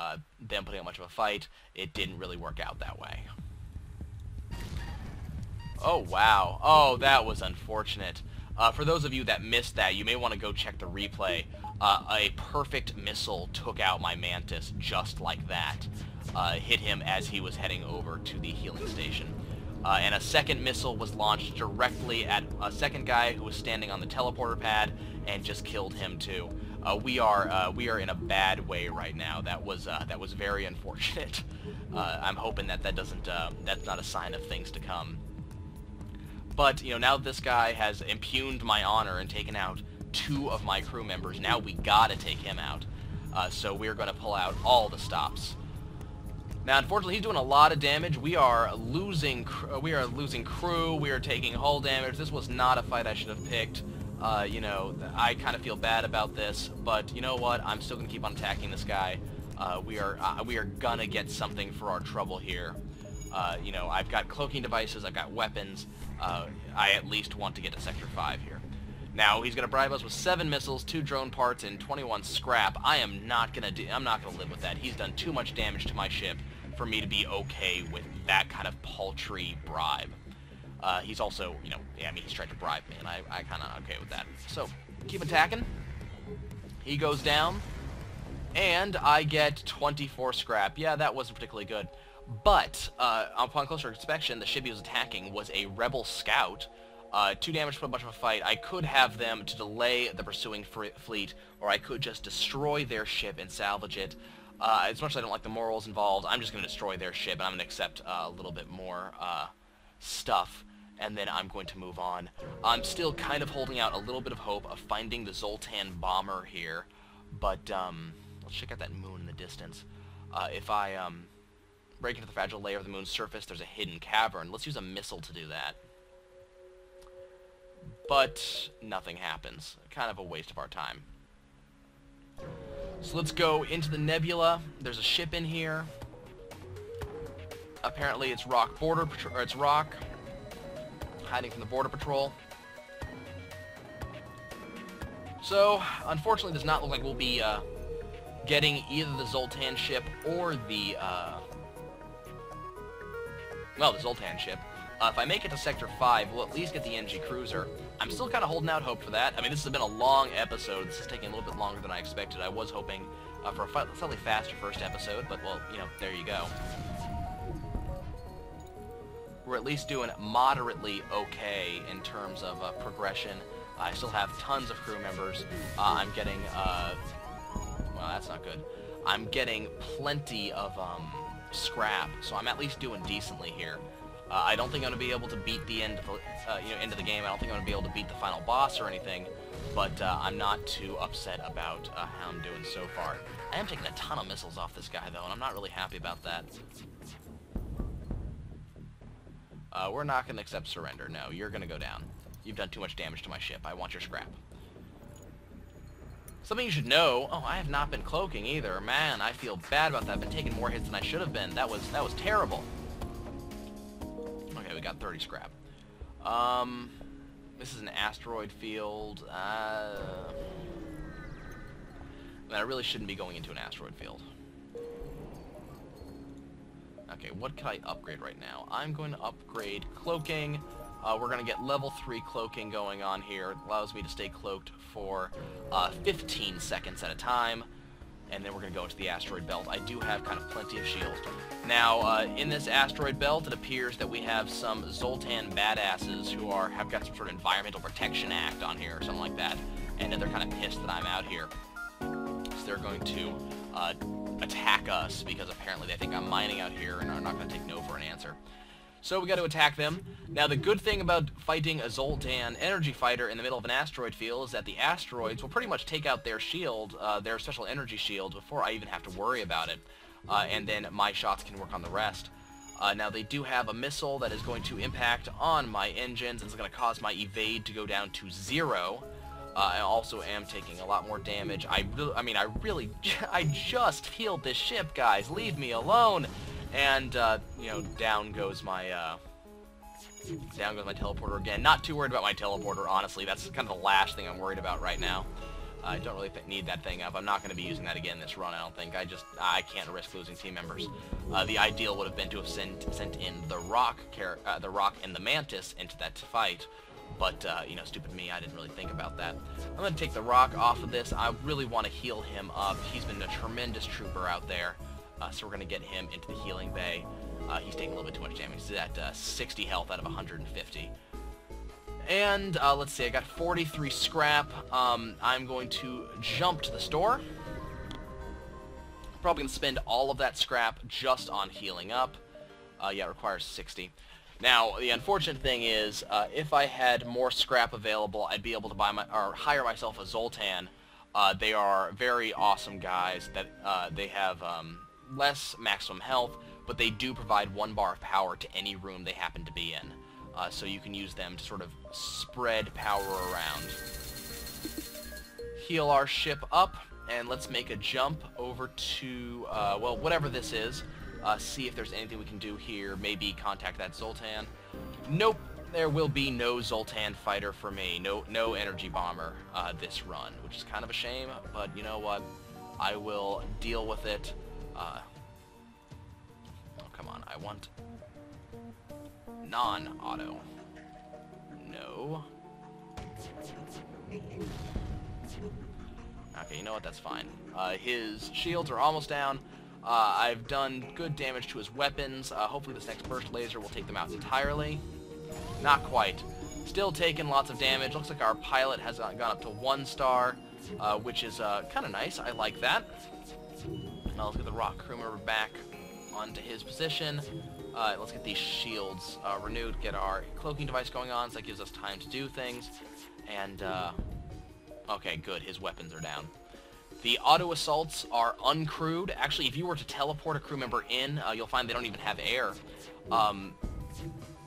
them putting up much of a fight. It didn't really work out that way. Oh, wow. Oh, that was unfortunate. For those of you that missed that, you may want to go check the replay. A perfect missile took out my Mantis just like that. Hit him as he was heading over to the healing station. And a second missile was launched directly at a second guy who was standing on the teleporter pad and just killed him too. We are in a bad way right now. That was very unfortunate. I'm hoping that that's not a sign of things to come. But, you know, now this guy has impugned my honor and taken out 2 of my crew members. Now we gotta take him out. So we're gonna pull out all the stops. Now, unfortunately, he's doing a lot of damage. We are losing crew. We are taking hull damage. This was not a fight I should have picked. You know, I kind of feel bad about this, but you know what? I'm still gonna keep on attacking this guy. We are gonna get something for our trouble here. You know, I've got cloaking devices. I've got weapons. I at least want to get to Sector 5 here. Now he's gonna bribe us with 7 missiles, 2 drone parts, and 21 scrap. I'm not gonna live with that. He's done too much damage to my ship for me to be okay with that kind of paltry bribe. He's also, you know, yeah, I mean, he's tried to bribe me, and I kind of okay with that. So keep attacking. He goes down, and I get 24 scrap. Yeah, that wasn't particularly good. But upon closer inspection, the ship he was attacking was a rebel scout. 2 damage for a bunch of a fight. I could have them to delay the pursuing fleet, or I could just destroy their ship and salvage it. As much as I don't like the morals involved, I'm just going to destroy their ship, and I'm going to accept a little bit more stuff, and then I'm going to move on. I'm still kind of holding out a little bit of hope of finding the Zultan bomber here, but let's check out that moon in the distance. If I break into the fragile layer of the moon's surface, there's a hidden cavern. Let's use a missile to do that. But nothing happens. Kind of a waste of our time. So let's go into the nebula. There's a ship in here. Apparently it's rock border patrol, or it's rock hiding from the border patrol. So unfortunately, does not look like we'll be getting either the Zultan ship or the the Zultan ship. If I make it to Sector 5, we'll at least get the NG Cruiser. I'm still kind of holding out hope for that. I mean, this has been a long episode. This is taking a little bit longer than I expected. I was hoping for a slightly faster first episode, but, well, you know, there you go. We're at least doing moderately okay in terms of progression. I still have tons of crew members. I'm getting, well, that's not good. I'm getting plenty of scrap, so I'm at least doing decently here. I don't think I'm going to be able to beat the end of the, end of the game. I don't think I'm going to be able to beat the final boss or anything, but I'm not too upset about how I'm doing so far. I am taking a ton of missiles off this guy, though, and I'm not really happy about that. We're not going to accept surrender. No, you're going to go down. You've done too much damage to my ship. I want your scrap. Something you should know. Oh, I have not been cloaking either. Man, I feel bad about that. I've been taking more hits than I should have been. That was terrible. Okay, we got 30 scrap. This is an asteroid field. I really shouldn't be going into an asteroid field. Okay, what can I upgrade right now? I'm going to upgrade cloaking. We're going to get level 3 cloaking going on here. It allows me to stay cloaked for 15 seconds at a time. And then we're going to go into the asteroid belt. I do have kind of plenty of shield. Now, in this asteroid belt, it appears that we have some Zultan badasses who have got some sort of Environmental Protection Act on here or something like that. And they're kind of pissed that I'm out here. So they're going to attack us because apparently they think I'm mining out here and are not going to take no for an answer. So we got to attack them. Now the good thing about fighting a Zultan energy fighter in the middle of an asteroid field is that the asteroids will pretty much take out their shield, their special energy shield, before I even have to worry about it. And then my shots can work on the rest. Now they do have a missile that is going to impact on my engines and it's going to cause my evade to go down to 0. I also am taking a lot more damage. I just healed this ship, guys. Leave me alone. And down goes my teleporter again. Not too worried about my teleporter, honestly. That's kind of the last thing I'm worried about right now. I don't really need that thing up. I'm not going to be using that again this run, I don't think. I can't risk losing team members. The ideal would have been to have sent in the Rock and the Mantis into that fight. But, stupid me, I didn't really think about that. I'm going to take the Rock off of this. I really want to heal him up. He's been a tremendous trooper out there. So we're going to get him into the healing bay. He's taking a little bit too much damage. He's at 60 health out of 150. And, let's see, I got 43 scrap. I'm going to jump to the store. Probably going to spend all of that scrap just on healing up. Yeah, it requires 60. Now, the unfortunate thing is, if I had more scrap available, I'd be able to hire myself a Zultan. They are very awesome guys. That they have less maximum health, but they do provide 1 bar of power to any room they happen to be in. So you can use them to sort of spread power around. Heal our ship up, and let's make a jump over to, well, whatever this is. See if there's anything we can do here. Maybe contact that Zultan. Nope, there will be no Zultan fighter for me. No energy bomber this run, which is kind of a shame, but you know what? I will deal with it. Oh, come on. I want non-auto. No. Okay, you know what? That's fine. His shields are almost down. I've done good damage to his weapons. Hopefully this next burst laser will take them out entirely. Not quite. Still taking lots of damage. Looks like our pilot has gone up to 1 star, which is kind of nice. I like that. Now let's get the Rock crew member back onto his position. Let's get these shields renewed, get our cloaking device going on, so that gives us time to do things. And, okay, good. His weapons are down. The auto assaults are uncrewed. Actually, if you were to teleport a crew member in, you'll find they don't even have air.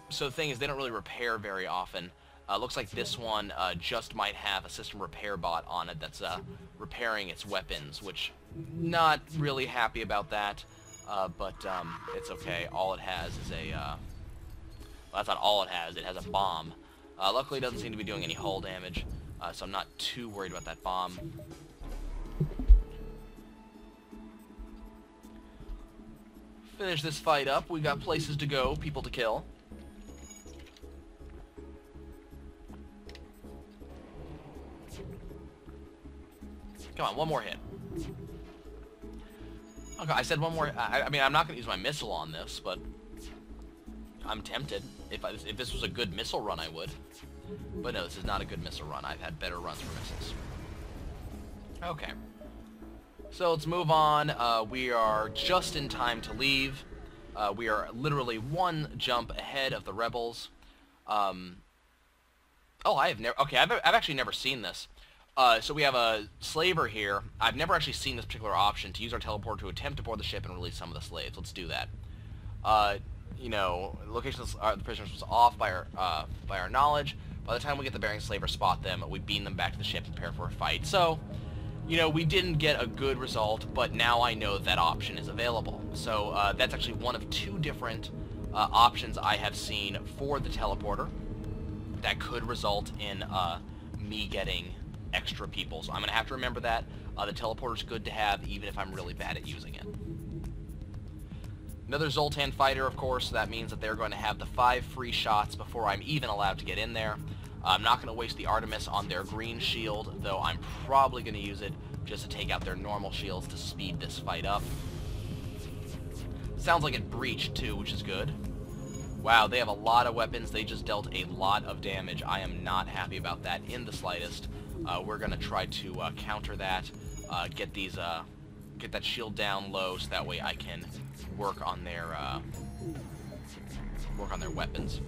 So the thing is, they don't really repair very often. Looks like this one just might have a system repair bot on it that's repairing its weapons, which not really happy about that, but it's okay. All it has is a... well, that's not all it has. It has a bomb. Luckily, it doesn't seem to be doing any hull damage, so I'm not too worried about that bomb. Finish this fight up. We got places to go, people to kill. Come on, one more hit. Okay, I said one more. I mean, I'm not going to use my missile on this, but I'm tempted. If this was a good missile run, I would. But no, this is not a good missile run. I've had better runs for missiles. Okay. So let's move on. We are just in time to leave. We are literally one jump ahead of the rebels. Oh, I've actually never seen this. So we have a slaver here. I've never actually seen this particular option, to use our teleporter to attempt to board the ship and release some of the slaves. Let's do that. You know, location of the prisoners was off by our knowledge. By the time we get the bearing slaver, spot them, we beam them back to the ship and prepare for a fight. So, you know, we didn't get a good result, but now I know that option is available. So that's actually one of two different options I have seen for the teleporter that could result in me getting extra people. So I'm going to have to remember that. The teleporter's good to have, even if I'm really bad at using it. Another Zultan fighter, of course, so that means that they're going to have the 5 free shots before I'm even allowed to get in there. I'm not going to waste the Artemis on their green shield, though I'm probably going to use it just to take out their normal shields to speed this fight up. Sounds like it breached, too, which is good. Wow, they have a lot of weapons. They just dealt a lot of damage. I am not happy about that in the slightest. We're going to try to counter that, get that shield down low, so that way I can work on their weapons.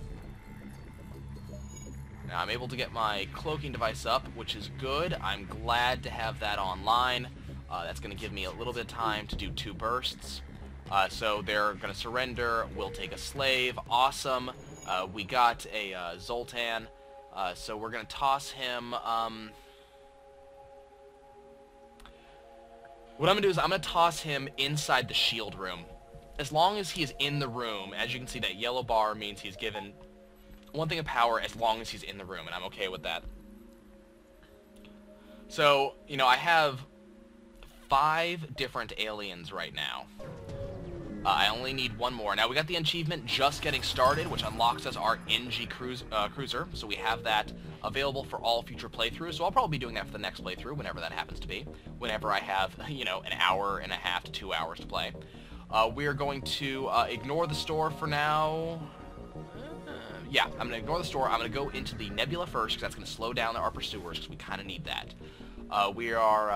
Now I'm able to get my cloaking device up, which is good. I'm glad to have that online. That's going to give me a little bit of time to do 2 bursts. So they're going to surrender. We'll take a slave. Awesome. We got a Zultan. So we're going to toss him. What I'm going to do is I'm going to toss him inside the shield room. As long as he is in the room, as you can see, that yellow bar means he's given 1 thing of power as long as he's in the room, and I'm okay with that. So, you know, I have 5 different aliens right now. I only need 1 more. Now, we got the achievement Just Getting Started, which unlocks us our NG cruiser, so we have that available for all future playthroughs, so I'll probably be doing that for the next playthrough, whenever that happens to be, whenever I have, you know, an hour and a half to 2 hours to play. We are going to ignore the store for now. Yeah, I'm going to ignore the store. I'm going to go into the nebula first, because that's going to slow down our pursuers, because we kind of need that.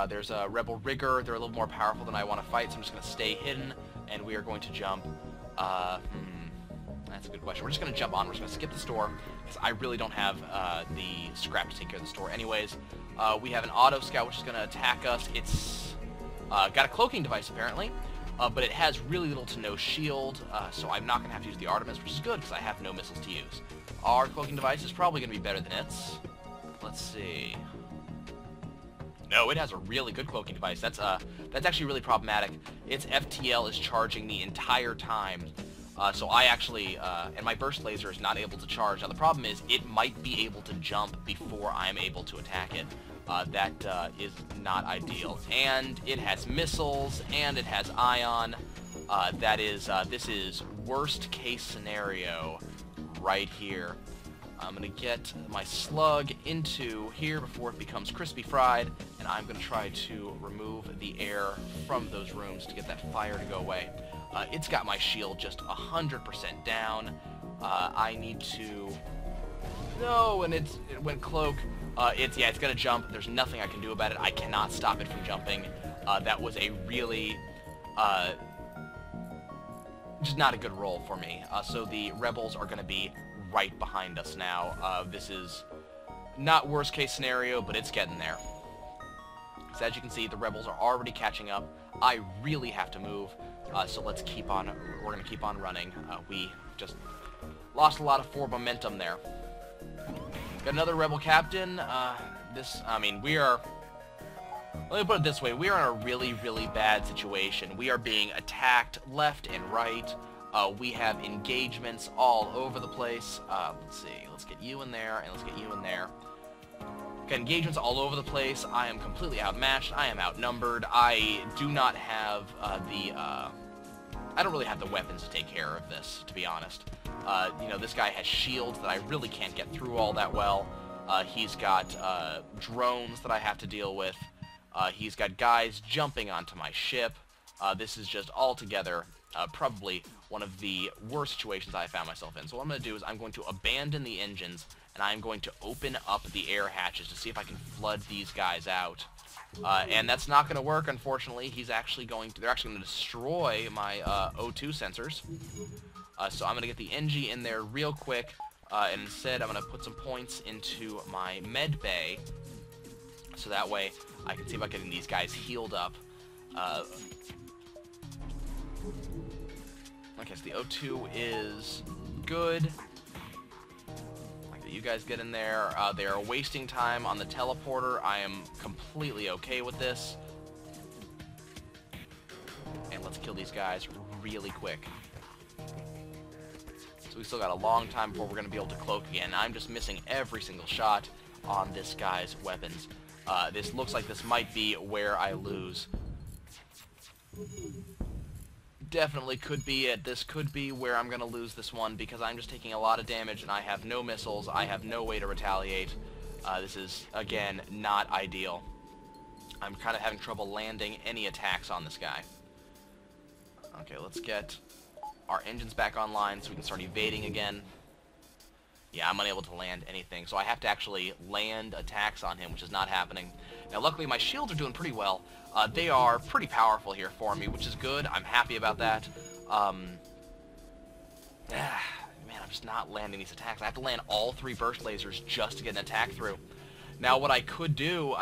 There's a rebel rigger. They're a little more powerful than I want to fight, so I'm just going to stay hidden, and we are going to jump. That's a good question. We're just going to jump on. We're just going to skip the store, because I really don't have the scrap to take care of the store anyways. We have an auto scout, which is going to attack us. It's got a cloaking device, apparently. But it has really little to no shield, so I'm not going to have to use the Artemis, which is good, because I have no missiles to use. Our cloaking device is probably going to be better than its. Let's see. No, it has a really good cloaking device. That's actually really problematic. Its FTL is charging the entire time, so I actually, and my burst laser is not able to charge. Now, the problem is, it might be able to jump before I'm able to attack it. That is ideal. And it has missiles, and it has ion. This is worst case scenario right here. I'm going to get my slug into here before it becomes crispy fried, and I'm going to try to remove the air from those rooms to get that fire to go away. It's got my shield just 100% down. I need to... No, and it went cloak. It's gonna jump. There's nothing I can do about it. I cannot stop it from jumping. That was a really, just not a good roll for me. So the rebels are gonna be right behind us now. This is not worst case scenario, but it's getting there. So because as you can see, the rebels are already catching up. I really have to move, so let's keep on, we're going to keep on running. We just lost a lot of forward momentum there. Got another rebel captain. We are, let me put it this way, we are in a really, really bad situation. We are being attacked left and right. We have engagements all over the place. Let's see, let's get you in there, and let's get you in there. Got engagements all over the place. I am completely outmatched. I am outnumbered. I do not have I don't really have the weapons to take care of this, to be honest. You know, this guy has shields that I really can't get through all that well. He's got drones that I have to deal with. He's got guys jumping onto my ship. This is just altogether probably one of the worst situations I found myself in. So what I'm going to do is I'm going to abandon the engines, and I'm going to open up the air hatches to see if I can flood these guys out. And that's not going to work, unfortunately. They're actually going to destroy my O2 sensors. So I'm going to get the NG in there real quick, and instead I'm going to put some points into my med bay, so that way I can see about getting these guys healed up. Okay, so the O2 is good. You guys get in there. They are wasting time on the teleporter. I am completely okay with this. And let's kill these guys really quick. So we still got a long time before we're going to be able to cloak again. I'm just missing every single shot on this guy's weapons. This looks like this might be where I lose. Definitely could be it. This could be where I'm going to lose this one, because I'm just taking a lot of damage and I have no missiles. I have no way to retaliate. This is, again, not ideal. I'm kind of having trouble landing any attacks on this guy. Okay, let's get our engines back online so we can start evading again. Yeah, I'm unable to land anything, so I have to actually land attacks on him, which is not happening. Now, luckily, my shields are doing pretty well. They are pretty powerful here for me, which is good. I'm happy about that. Man, I'm just not landing these attacks. I have to land all 3 burst lasers just to get an attack through. Now, what I could do,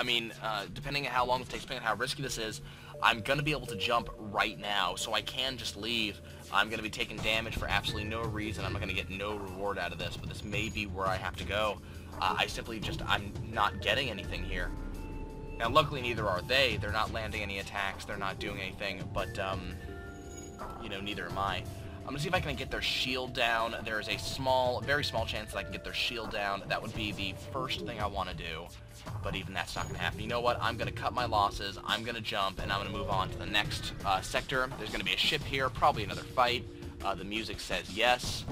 depending on how long it takes, depending on how risky this is, I'm going to be able to jump right now, so I can just leave. I'm going to be taking damage for absolutely no reason. I'm not going to get no reward out of this, but this may be where I have to go. I'm not getting anything here. Now, luckily, neither are they. They're not landing any attacks. They're not doing anything, but, neither am I. I'm going to see if I can get their shield down. There is a very small chance that I can get their shield down. That would be the first thing I want to do, but even that's not going to happen. You know what? I'm going to cut my losses. I'm going to jump, and I'm going to move on to the next sector. There's going to be a ship here, probably another fight. The music says yes.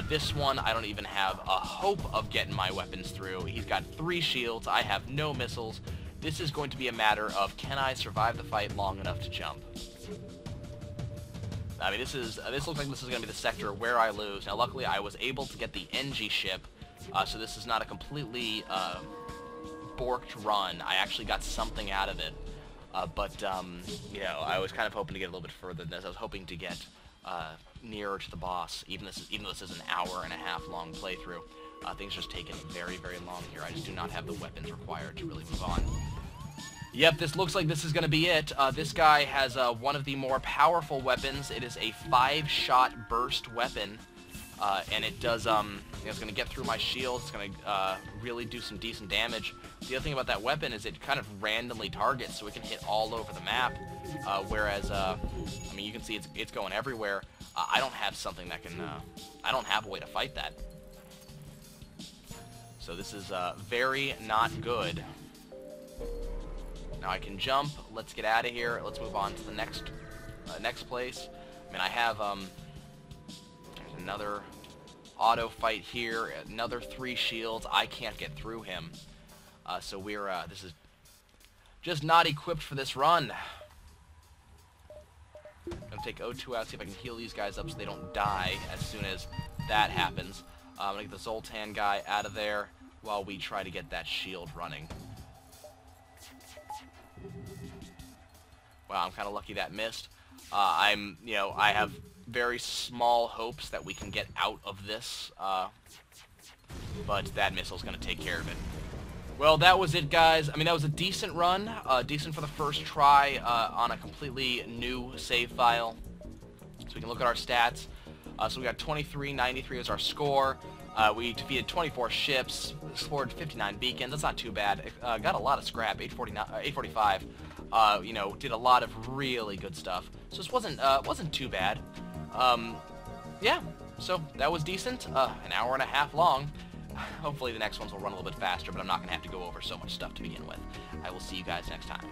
This one, I don't even have a hope of getting my weapons through. He's got 3 shields. I have no missiles. This is going to be a matter of, can I survive the fight long enough to jump? This looks like this is going to be the sector where I lose. Now, luckily, I was able to get the NG ship, so this is not a completely borked run. I actually got something out of it, I was kind of hoping to get a little bit further than this. I was hoping to get nearer to the boss, even though this is an hour-and-a-half long playthrough. Things are just taking very, very long here. I just do not have the weapons required to really move on. Yep, this looks like this is going to be it. This guy has one of the more powerful weapons. It is a 5-shot burst weapon, and it does, it's going to get through my shield. It's going to really do some decent damage. The other thing about that weapon is it kind of randomly targets, so it can hit all over the map, whereas, you can see it's going everywhere. I don't have something that can, I don't have a way to fight that. So this is very not good. Now I can jump. Let's get out of here. Let's move on to the next place. I have there's another auto fight here. Another 3 shields. I can't get through him. So we're this is just not equipped for this run. I'm gonna take O2 out, see if I can heal these guys up so they don't die as soon as that happens. I'm gonna get the Zultan guy out of there while we try to get that shield running. Wow, I'm kind of lucky that missed. I have very small hopes that we can get out of this, but that missile's going to take care of it. Well, that was it, guys. I mean, that was a decent run, decent for the first try on a completely new save file. So we can look at our stats. So we got 2393 as our score. We defeated 24 ships, scored 59 beacons. That's not too bad. Got a lot of scrap, 845. You know, did a lot of really good stuff. So this wasn't too bad. Yeah, so that was decent. An hour and a half long. Hopefully the next ones will run a little bit faster, but I'm not going to have to go over so much stuff to begin with. I will see you guys next time.